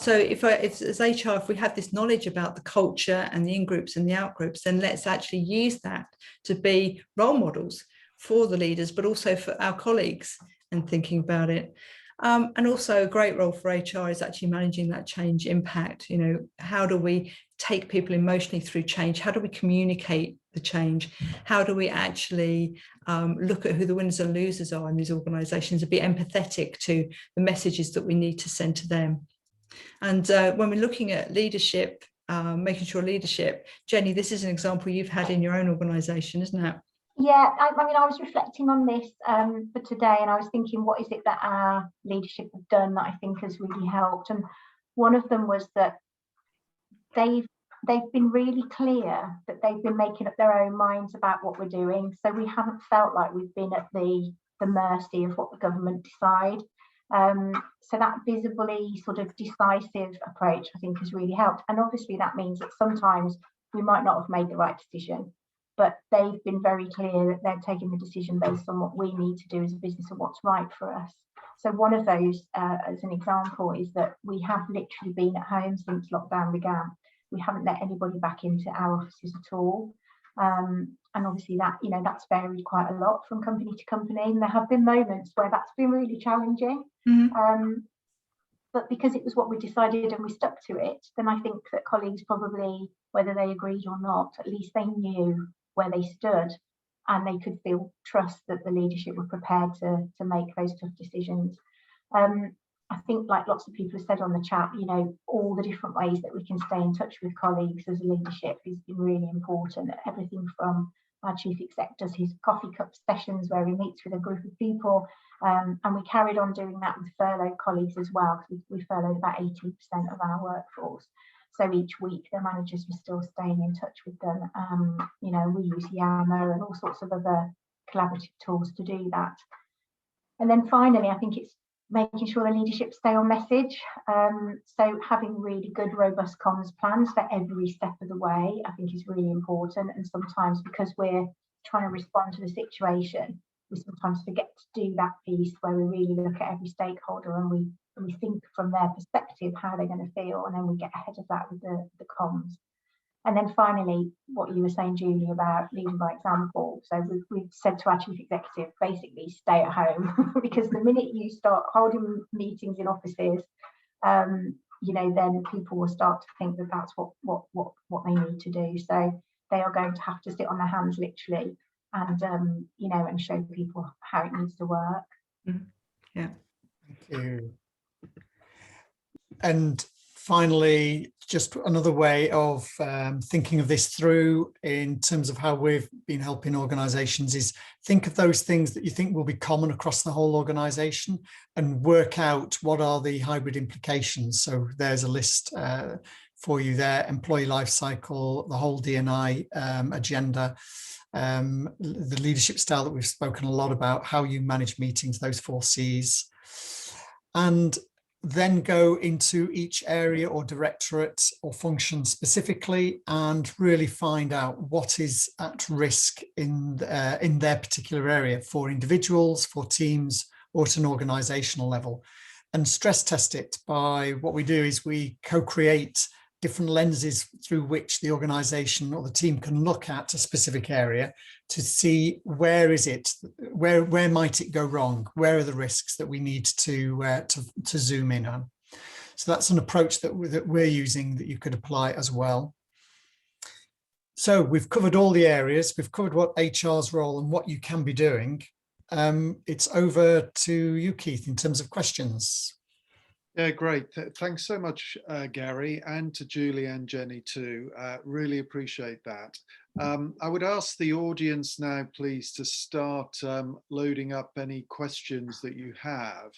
So as HR, if we have this knowledge about the culture and the in-groups and the out-groups, then let's actually use that to be role models for the leaders, but also for our colleagues and thinking about it. And also a great role for HR is actually managing that change impact. You know, how do we take people emotionally through change? How do we communicate the change? How do we actually look at who the winners and losers are in these organisations and be empathetic to the messages that we need to send to them? And when we're looking at leadership, making sure leadership, Jenny, this is an example you've had in your own organisation, isn't it? Yeah, I mean, I was reflecting on this for today, and I was thinking, what is it that our leadership have done that I think has really helped? And one of them was that they've been really clear that they've been making up their own minds about what we're doing. So we haven't felt like we've been at the mercy of what the government decide. So that visibly sort of decisive approach, I think, has really helped. And obviously that means that sometimes we might not have made the right decision, but they've been very clear that they're taking the decision based on what we need to do as a business and what's right for us. So one of those, as an example, is that we have literally been at home since lockdown began. We haven't let anybody back into our offices at all. And obviously that, you know, that's varied quite a lot from company to company. And there have been moments where that's been really challenging. Mm-hmm. But because it was what we decided and we stuck to it, then I think that colleagues probably, whether they agreed or not, at least they knew where they stood and they could feel trust that the leadership were prepared to make those tough decisions. I think, like lots of people have said on the chat, you know, all the different ways that we can stay in touch with colleagues as a leadership is really important. Everything from our chief exec does his coffee cup sessions where he meets with a group of people, and we carried on doing that with furloughed colleagues as well. We furloughed about 18% of our workforce. So each week the managers were still staying in touch with them. You know, we use Yammer and all sorts of other collaborative tools to do that. And then finally, I think it's making sure the leadership stay on message. So having really good, robust comms plans for every step of the way, I think is really important. And sometimes because we're trying to respond to the situation, we sometimes forget to do that piece where we really look at every stakeholder and we think from their perspective how they're going to feel, and then we get ahead of that with the comms. And then finally, what you were saying, Julie, about leading by example. So we've said to our chief executive, basically stay at home, because the minute you start holding meetings in offices, you know, then people will start to think that that's what they need to do. So they are going to have to sit on their hands literally and you know, and show people how it needs to work. Yeah. Thank you. And finally, just another way of thinking of this through in terms of how we've been helping organisations is think of those things that you think will be common across the whole organisation and work out what are the hybrid implications. So there's a list for you there: employee life cycle, the whole D&I agenda, the leadership style that we've spoken a lot about, how you manage meetings, those 4 C's. And then go into each area or directorate or function specifically and really find out what is at risk in their particular area for individuals, for teams, or at an organizational level, and stress test it by what we do is we co-create different lenses through which the organization or the team can look at a specific area to see where is it, where might it go wrong, where are the risks that we need to zoom in on. So that's an approach that we're using that you could apply as well. So we've covered all the areas, we've covered what HR's role and what you can be doing. It's over to you, Keith, in terms of questions. Yeah, great. Thanks so much, Gary, and to Julie and Jenny too. Really appreciate that. I would ask the audience now, please, to start loading up any questions that you have.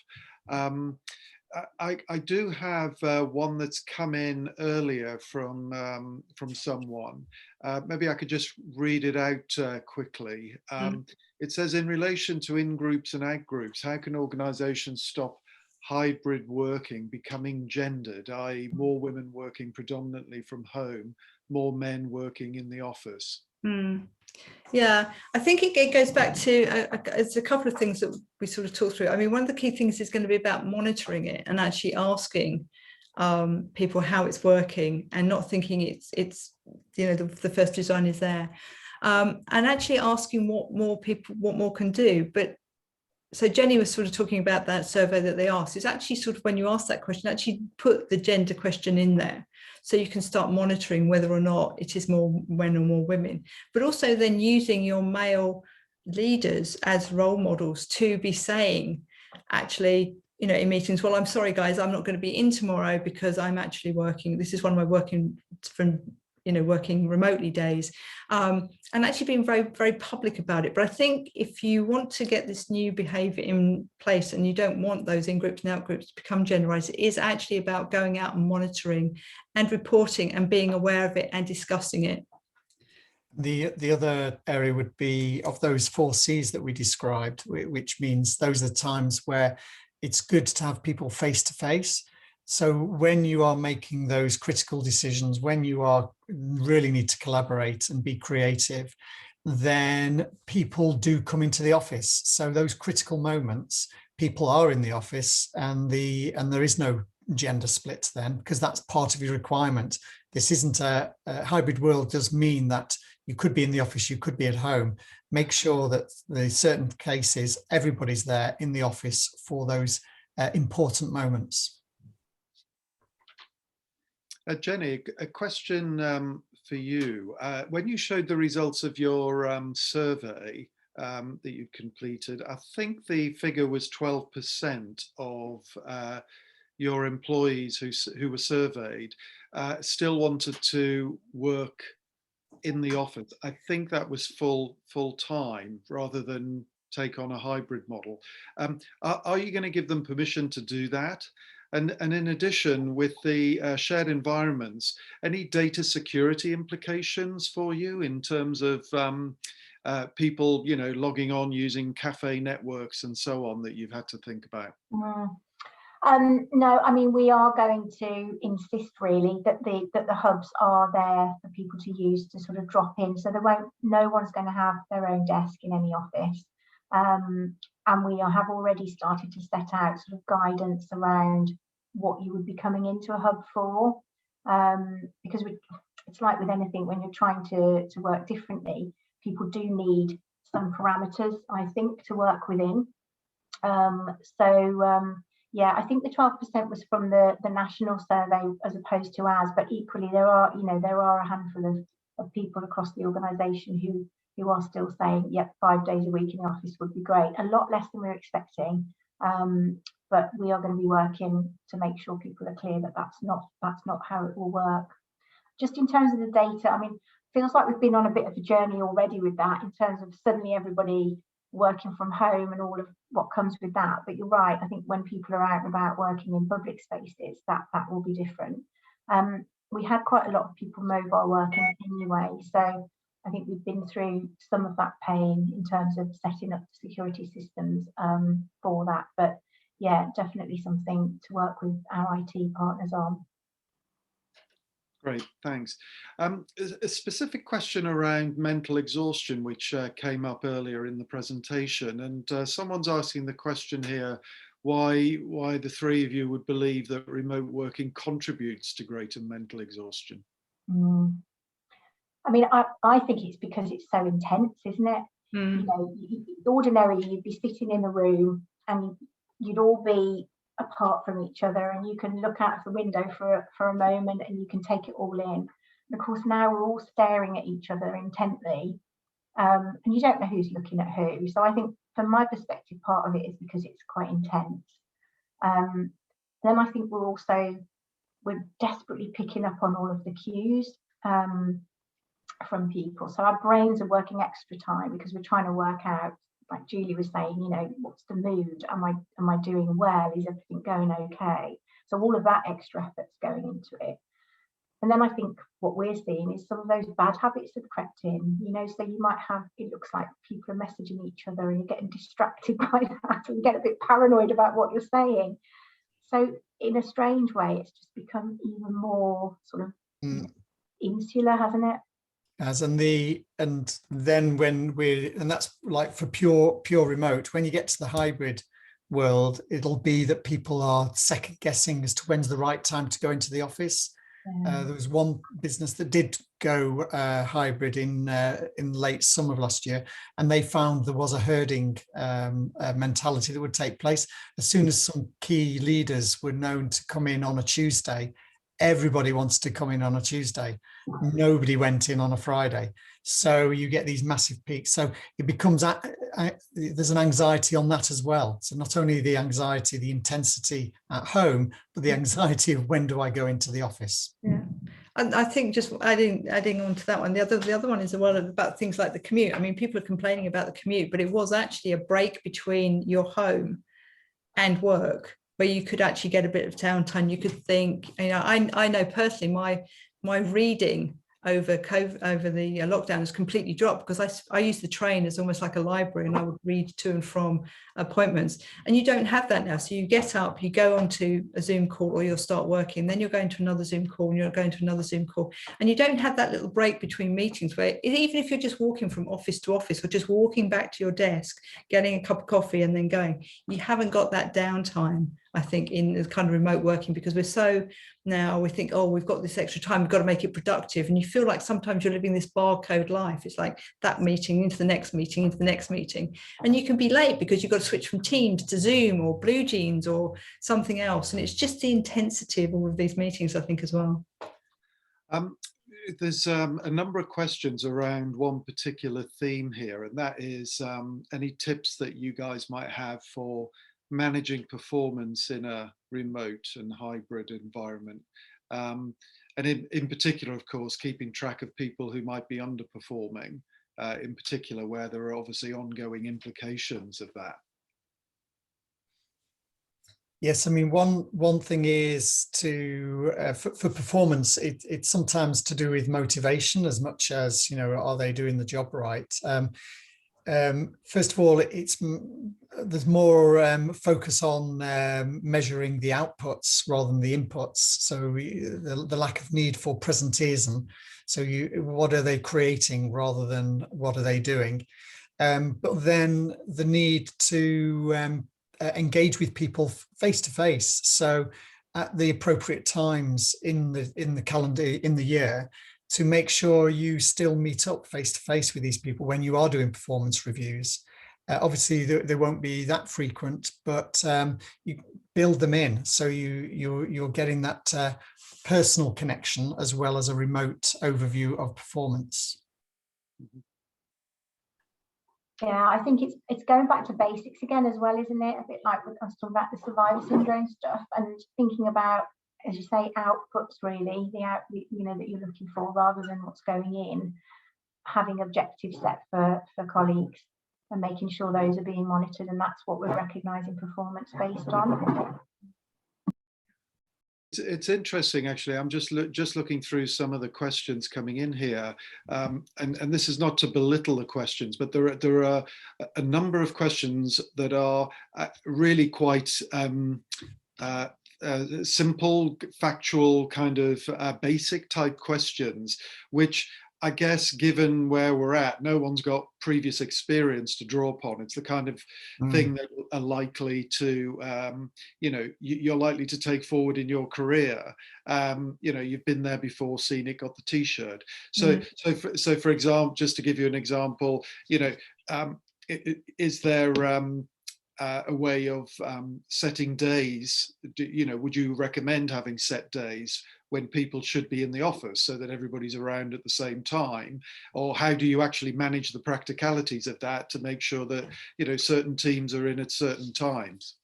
I do have one that's come in earlier from someone. Maybe I could just read it out quickly. It says, in relation to in-groups and out-groups, how can organizations stop hybrid working becoming gendered, i.e. more women working predominantly from home, more men working in the office? Yeah, I think it goes back to it's a couple of things that we sort of talked through. I mean, one of the key things is going to be about monitoring it and actually asking people how it's working, and not thinking it's you know, the first design is there, and actually asking what more can do. But so Jenny was sort of talking about that survey that they asked. It's actually sort of, when you ask that question, actually put the gender question in there, so you can start monitoring whether or not it is more men or more women. But also then using your male leaders as role models to be saying, actually, you know, in meetings, well, I'm sorry, guys, I'm not going to be in tomorrow because I'm actually working. This is one of my working remotely days, and actually being very, very public about it. But I think if you want to get this new behaviour in place and you don't want those in-groups and out-groups to become generalised, it is actually about going out and monitoring and reporting and being aware of it and discussing it. The other area would be of those 4 C's that we described, which means those are the times where it's good to have people face to face. So when you are making those critical decisions, when you really need to collaborate and be creative, then people do come into the office. So those critical moments, people are in the office, and there is no gender split then, because that's part of your requirement. This isn't a hybrid world. Does mean that you could be in the office, you could be at home. Make sure that in certain cases, everybody's there in the office for those important moments. Jenny, a question for you. When you showed the results of your survey that you completed, I think the figure was 12% of your employees who were surveyed still wanted to work in the office. I think that was full time rather than take on a hybrid model. Are you going to give them permission to do that? And in addition, with the shared environments, any data security implications for you in terms of people, you know, logging on using cafe networks and so on that you've had to think about? No, I mean, we are going to insist really that the hubs are there for people to use, to sort of drop in. So no one's going to have their own desk in any office. And we have already started to set out sort of guidance around what you would be coming into a hub for, because it's like with anything, when you're trying to work differently, people do need some parameters, I think, to work within. Yeah, I think the 12% was from the national survey as opposed to ours, but equally there are a handful of people across the organisation who are still saying, yep, 5 days a week in the office would be great. A lot less than we were expecting, but we are going to be working to make sure people are clear that that's not how it will work. Just in terms of the data, I mean, feels like we've been on a bit of a journey already with that, in terms of suddenly everybody working from home and all of what comes with that. But you're right, I think when people are out and about working in public spaces, that will be different. We had quite a lot of people mobile working anyway, so I think we've been through some of that pain in terms of setting up security systems for that. But yeah, definitely something to work with our IT partners on. Great, thanks. A specific question around mental exhaustion, which came up earlier in the presentation, and someone's asking the question here, why the three of you would believe that remote working contributes to greater mental exhaustion. I mean, I think it's because it's so intense, isn't it? You know, ordinarily you'd be sitting in a room and you'd all be apart from each other, and you can look out of the window for a moment and you can take it all in. And of course, now we're all staring at each other intently, and you don't know who's looking at who. So I think, from my perspective, part of it is because it's quite intense. Then I think we're desperately picking up on all of the cues from people. So our brains are working extra time because we're trying to work out, like Julie was saying, you know, what's the mood? Am I doing well? Is everything going okay? So all of that extra effort's going into it. And then I think what we're seeing is some of those bad habits have crept in, you know, so you might have, it looks like people are messaging each other and you're getting distracted by that and get a bit paranoid about what you're saying. So in a strange way, it's just become even more sort of insular, hasn't it? And then and that's like for pure remote, when you get to the hybrid world, it'll be that people are second guessing as to when's the right time to go into the office. There was one business that did go hybrid in late summer of last year, and they found there was a herding mentality that would take place. As soon as some key leaders were known to come in on a Tuesday, everybody wants to come in on a Tuesday. Nobody went in on a Friday. So you get these massive peaks. So it becomes, there's an anxiety on that as well. So not only the anxiety, the intensity at home, but the anxiety of when do I go into the office? Yeah. And I think just adding on to that one, the other one is about things like the commute. I mean, people are complaining about the commute, but it was actually a break between your home and work, where you could actually get a bit of downtime. You could think, you know, I know personally my reading over COVID, over the lockdown has completely dropped, because I use the train as almost like a library, and I would read to and from appointments, and you don't have that now. So you get up, you go onto a Zoom call, or you'll start working, then you're going to another Zoom call, and you're going to another Zoom call, and you don't have that little break between meetings where, even if you're just walking from office to office, or just walking back to your desk, getting a cup of coffee and then going, you haven't got that downtime, I think, in the kind of remote working, because we're so, now we think, oh, we've got this extra time, we've got to make it productive. And you feel like sometimes you're living this barcode life. It's like that meeting into the next meeting, into the next meeting. And you can be late because you've got to switch from Teams to Zoom or Blue Jeans or something else. And it's just the intensity of all of these meetings, I think, as well. There's a number of questions around one particular theme here, and that is any tips that you guys might have for managing performance in a remote and hybrid environment, and in particular, of course, keeping track of people who might be underperforming, in particular where there are obviously ongoing implications of that. Yes, I mean, one thing is to for performance, it's sometimes to do with motivation as much as, you know, are they doing the job right? First of all, there's more focus on measuring the outputs rather than the inputs. So the lack of need for presenteeism. So what are they creating rather than what are they doing? But then the need to engage with people face to face. So at the appropriate times in the calendar, in the year, to make sure you still meet up face to face with these people when you are doing performance reviews. Obviously, they won't be that frequent, but you build them in, so you're getting that personal connection as well as a remote overview of performance. Yeah, I think it's going back to basics again as well, isn't it? A bit like with us talking about the survivor syndrome stuff, and thinking about, as you say, outputs, really, you know, that you're looking for rather than what's going in. Having objectives set for colleagues and making sure those are being monitored, and that's what we're recognising performance based on. It's interesting, actually. I'm just looking through some of the questions coming in here, and this is not to belittle the questions, but there are a number of questions that are really quite simple, factual, kind of basic type questions, which I guess given where we're at, no one's got previous experience to draw upon. It's the kind of thing that are likely to, you're likely to take forward in your career. You've been there before, seen it, got the T-shirt. So for example, just to give you an example, is there a way of setting days? Would you recommend having set days when people should be in the office so that everybody's around at the same time? Or how do you actually manage the practicalities of that to make sure that, certain teams are in at certain times?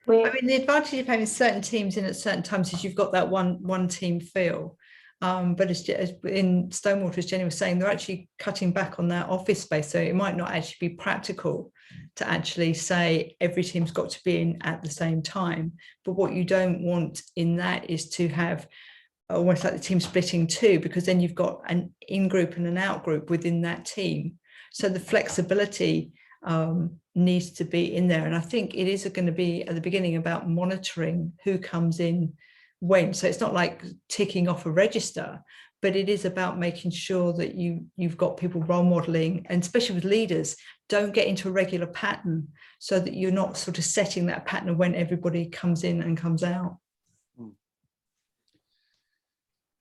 I mean, the advantage of having certain teams in at certain times is you've got that one team feel. But as in Stonewater, as Jenny was saying, they're actually cutting back on that office space. So it might not actually be practical to actually say every team's got to be in at the same time. But what you don't want in that is to have almost like the team splitting two, because then you've got an in-group and an out-group within that team. So the flexibility needs to be in there. And I think it is going to be at the beginning about monitoring who comes in when. So it's not like ticking off a register, but it is about making sure that you've got people role modeling, and especially with leaders, don't get into a regular pattern so that you're not sort of setting that pattern of when everybody comes in and comes out.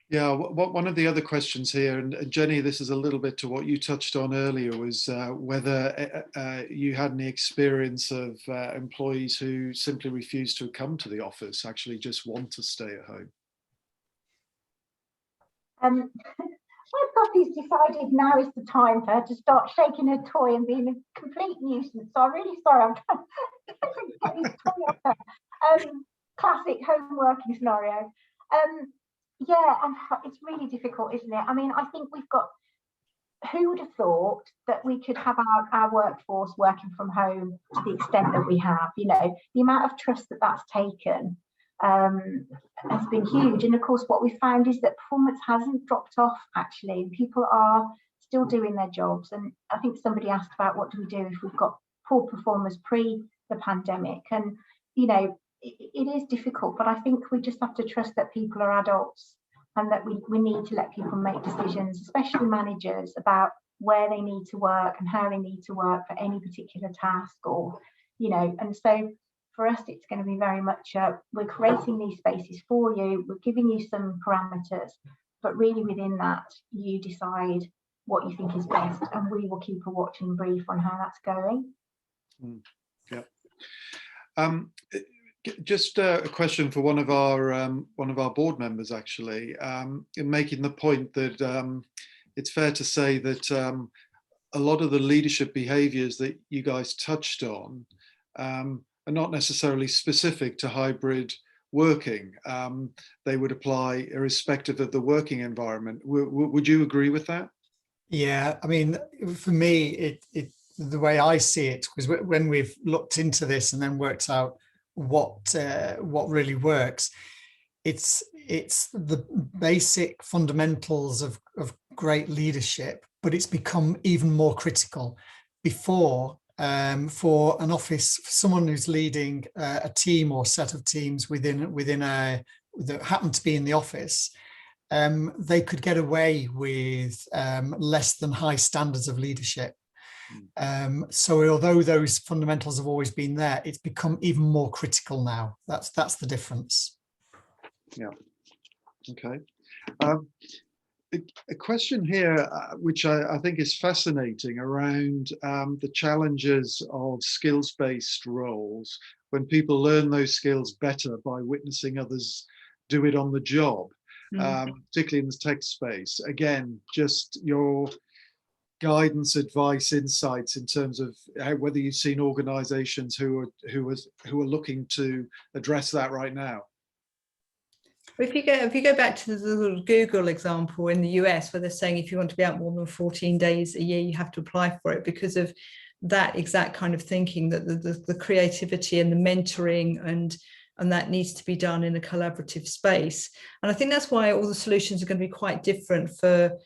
Yeah, one of the other questions here, and Jenny, this is a little bit to what you touched on earlier, was whether you had any experience of employees who simply refuse to come to the office, actually just want to stay at home. My puppy's decided now is the time for her to start shaking her toy and being a complete nuisance. So I'm really sorry, I'm trying to get this toy off her. Classic home working scenario. Yeah, and it's really difficult, isn't it? I mean, I think who would have thought that we could have our workforce working from home to the extent that we have? The amount of trust that's taken has been huge. And of course, what we found is that performance hasn't dropped off, actually. People are still doing their jobs. And I think somebody asked about what do we do if we've got poor performers pre the pandemic. And, it is difficult, but I think we just have to trust that people are adults and that we need to let people make decisions, especially managers, about where they need to work and how they need to work for any particular task, or, and so for us, it's going to be very much, we're creating these spaces for you, we're giving you some parameters, but really within that, you decide what you think is best, and we will keep a watching brief on how that's going. Yeah. Just a question for one of our board members, actually, in making the point that it's fair to say that a lot of the leadership behaviours that you guys touched on are not necessarily specific to hybrid working. They would apply irrespective of the working environment. Would you agree with that? Yeah, I mean, for me, the way I see it, because when we've looked into this and then worked out what really works, it's the basic fundamentals of great leadership, but it's become even more critical. Before, for an office, for someone who's leading a team or set of teams within that happen to be in the office, they could get away with less than high standards of leadership. So although those fundamentals have always been there, it's become even more critical now. That's the difference. Yeah. Okay. A question here, which I think is fascinating, around the challenges of skills-based roles when people learn those skills better by witnessing others do it on the job, particularly in the tech space. Again, just your guidance, advice, insights in terms of whether you've seen organizations who are looking to address that right now. If you go back to the Google example in the US, where they're saying if you want to be out more than 14 days a year, you have to apply for it, because of that exact kind of thinking, that the creativity and the mentoring and that needs to be done in a collaborative space. And I think that's why all the solutions are going to be quite different for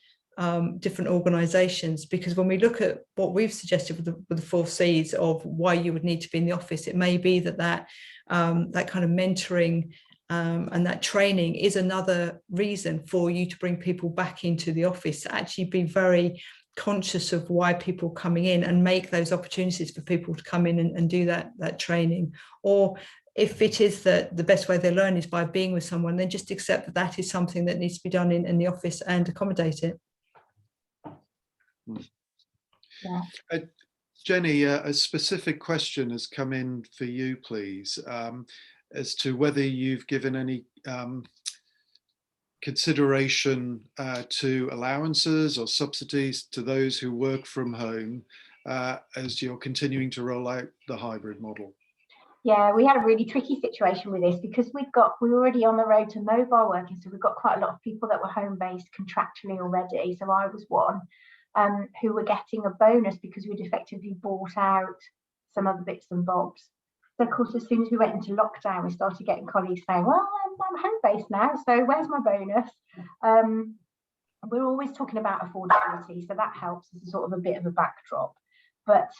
different organizations, because when we look at what we've suggested with the 4 C's of why you would need to be in the office, it may be that kind of mentoring and that training is another reason for you to bring people back into the office, to actually be very conscious of why people are coming in and make those opportunities for people to come in and do that training. Or if it is that the best way they learn is by being with someone, then just accept that that is something that needs to be done in the office and accommodate it. Yeah. Jenny, a specific question has come in for you, please, as to whether you've given any consideration to allowances or subsidies to those who work from home as you're continuing to roll out the hybrid model. Yeah, we had a really tricky situation with this because we were already on the road to mobile working, so we've got quite a lot of people that were home-based contractually already. So I was one who were getting a bonus because we'd effectively bought out some other bits and bobs. So of course, as soon as we went into lockdown, we started getting colleagues saying, well, I'm home-based now, so where's my bonus? We're always talking about affordability, so that helps as a sort of a bit of a backdrop. But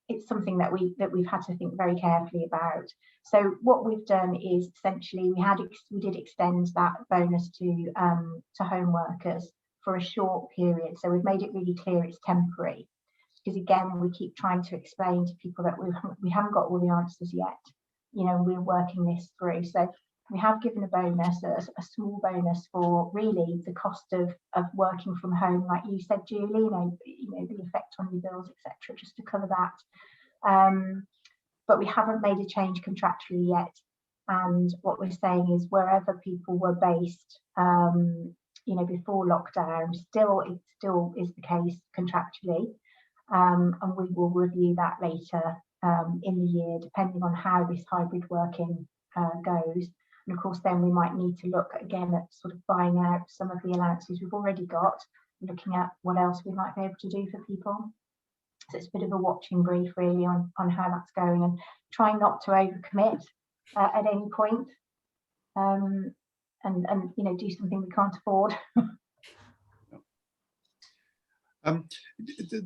it's something that we've had to think very carefully about. So what we've done is essentially we did extend that bonus to home workers for a short period. So we've made it really clear it's temporary, because again, we keep trying to explain to people that we haven't got all the answers yet. You know, we're working this through. So we have given a bonus, a small bonus for really the cost of working from home, like you said, Julie. You know the effect on your bills, etc., just to cover that. But we haven't made a change contractually yet. And what we're saying is wherever people were based, you know, before lockdown, still is the case contractually. And we will review that later in the year, depending on how this hybrid working goes. And of course, then we might need to look again at sort of buying out some of the allowances we've already got, looking at what else we might be able to do for people. So it's a bit of a watching brief really on how that's going, and trying not to overcommit at any point, and you know, do something we can't afford.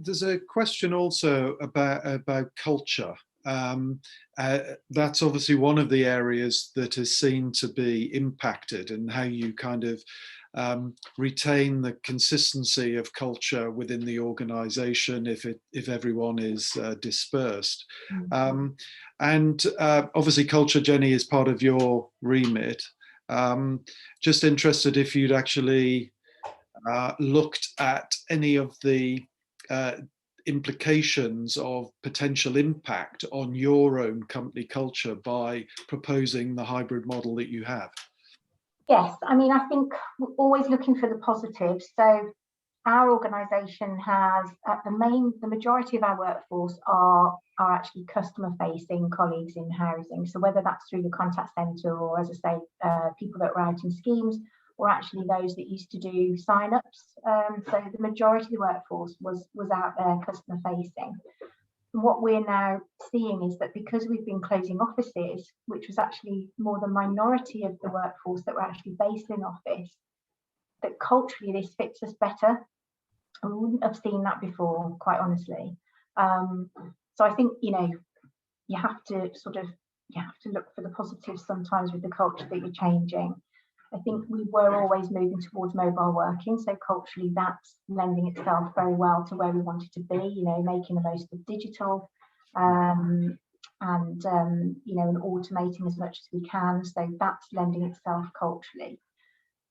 There's a question also about culture. That's obviously one of the areas that is seen to be impacted, and how you kind of retain the consistency of culture within the organisation if everyone is dispersed. And obviously culture, Jenny, is part of your remit. Just interested if you'd actually looked at any of the implications of potential impact on your own company culture by proposing the hybrid model that you have. Yes, I mean, I think we're always looking for the positives. So our organisation has the majority of our workforce are actually customer-facing colleagues in housing. So whether that's through the contact centre or, as I say, people that were out in schemes, or actually those that used to do sign-ups. So the majority of the workforce was out there customer facing. What we're now seeing is that because we've been closing offices, which was actually more the minority of the workforce that were actually based in office, that culturally this fits us better. I wouldn't have seen that before, quite honestly. So I think, you know, you have to look for the positives sometimes with the culture that you're changing. I think we were always moving towards mobile working, so culturally that's lending itself very well to where we wanted to be, you know, making the most of digital and you know, and automating as much as we can. So that's lending itself culturally.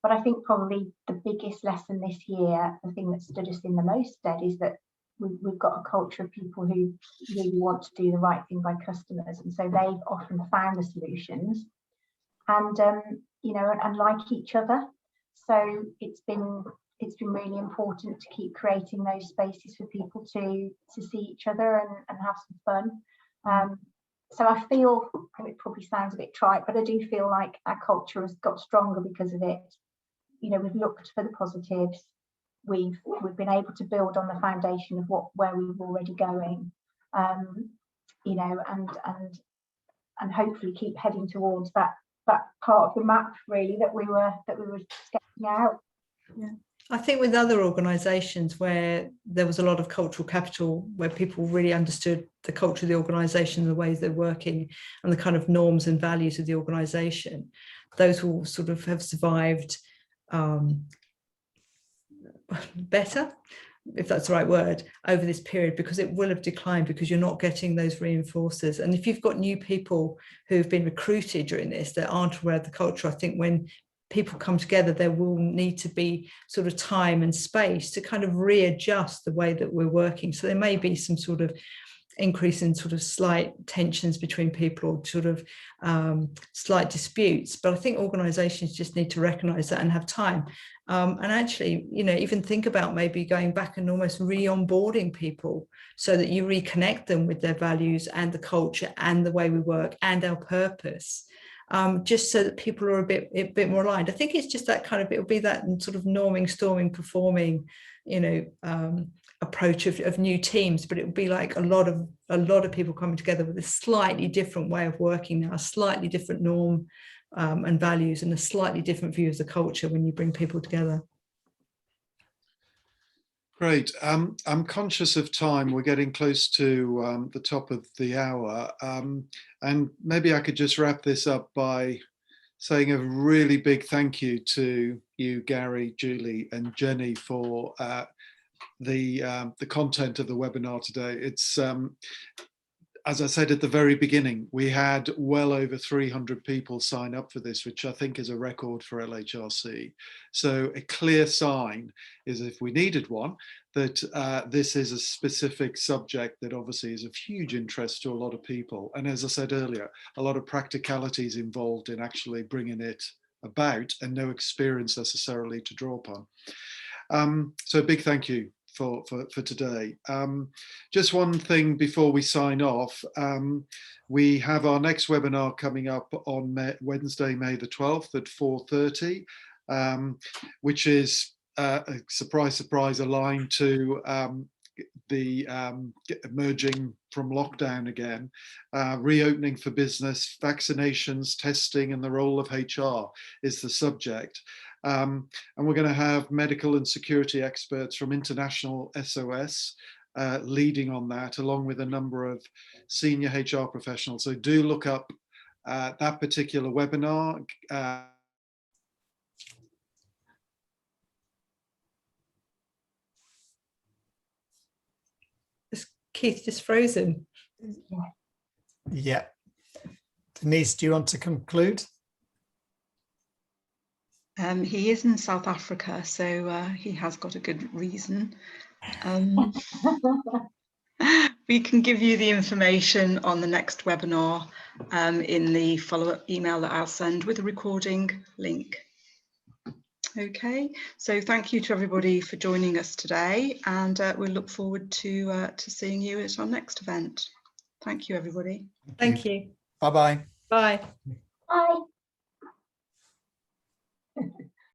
But I think probably the biggest lesson this year, the thing that stood us in the most stead, is that we've got a culture of people who really want to do the right thing by customers, and so they've often found the solutions. And you know, and like each other. So it's been really important to keep creating those spaces for people to see each other and have some fun. So I feel, it probably sounds a bit trite, but I do feel like our culture has got stronger because of it. You know, we've looked for the positives. We've been able to build on the foundation of where we were already going. You know, and hopefully keep heading towards that part of the map really that we were sketching out. Yeah, I think with other organisations where there was a lot of cultural capital, where people really understood the culture of the organisation, the ways they're working, and the kind of norms and values of the organisation, those will sort of have survived better, if that's the right word, over this period, because it will have declined because you're not getting those reinforcers. And if you've got new people who've been recruited during this that aren't aware of the culture, I think when people come together, there will need to be sort of time and space to kind of readjust the way that we're working. So there may be some sort of increase in sort of slight tensions between people, or sort of slight disputes, but I think organizations just need to recognize that and have time, and actually, you know, even think about maybe going back and almost re-onboarding people so that you reconnect them with their values and the culture and the way we work and our purpose, just so that people are a bit more aligned. I think it's just that kind of, it'll be that sort of norming, storming, performing, you know, approach of new teams, but it would be like a lot of people coming together with a slightly different way of working now, a slightly different norm and values, and a slightly different view of the culture when you bring people together. Great. I'm conscious of time. We're getting close to the top of the hour, and maybe I could just wrap this up by saying a really big thank you to you, Gary, Julie, and Jenny, for the content of the webinar today. It's as I said at the very beginning, we had well over 300 people sign up for this, which I think is a record for LHRC. So a clear sign is, if we needed one, that this is a specific subject that obviously is of huge interest to a lot of people. And as I said earlier, a lot of practicalities involved in actually bringing it about, and no experience necessarily to draw upon. So a big thank you for today. Just one thing before we sign off. We have our next webinar coming up on Wednesday, May the 12th at 4:30, which is surprise, surprise, aligned to the emerging from lockdown again, reopening for business, vaccinations, testing, and the role of HR is the subject. And we're going to have medical and security experts from International SOS leading on that, along with a number of senior HR professionals. So do look up that particular webinar. Keith just frozen. Yeah. Denise, do you want to conclude? He is in South Africa, so he has got a good reason. We can give you the information on the next webinar in the follow-up email that I'll send with a recording link. Okay, so thank you to everybody for joining us today, and we'll look forward to seeing you at our next event. Thank you, everybody. Thank you. Bye-bye. Bye. Bye.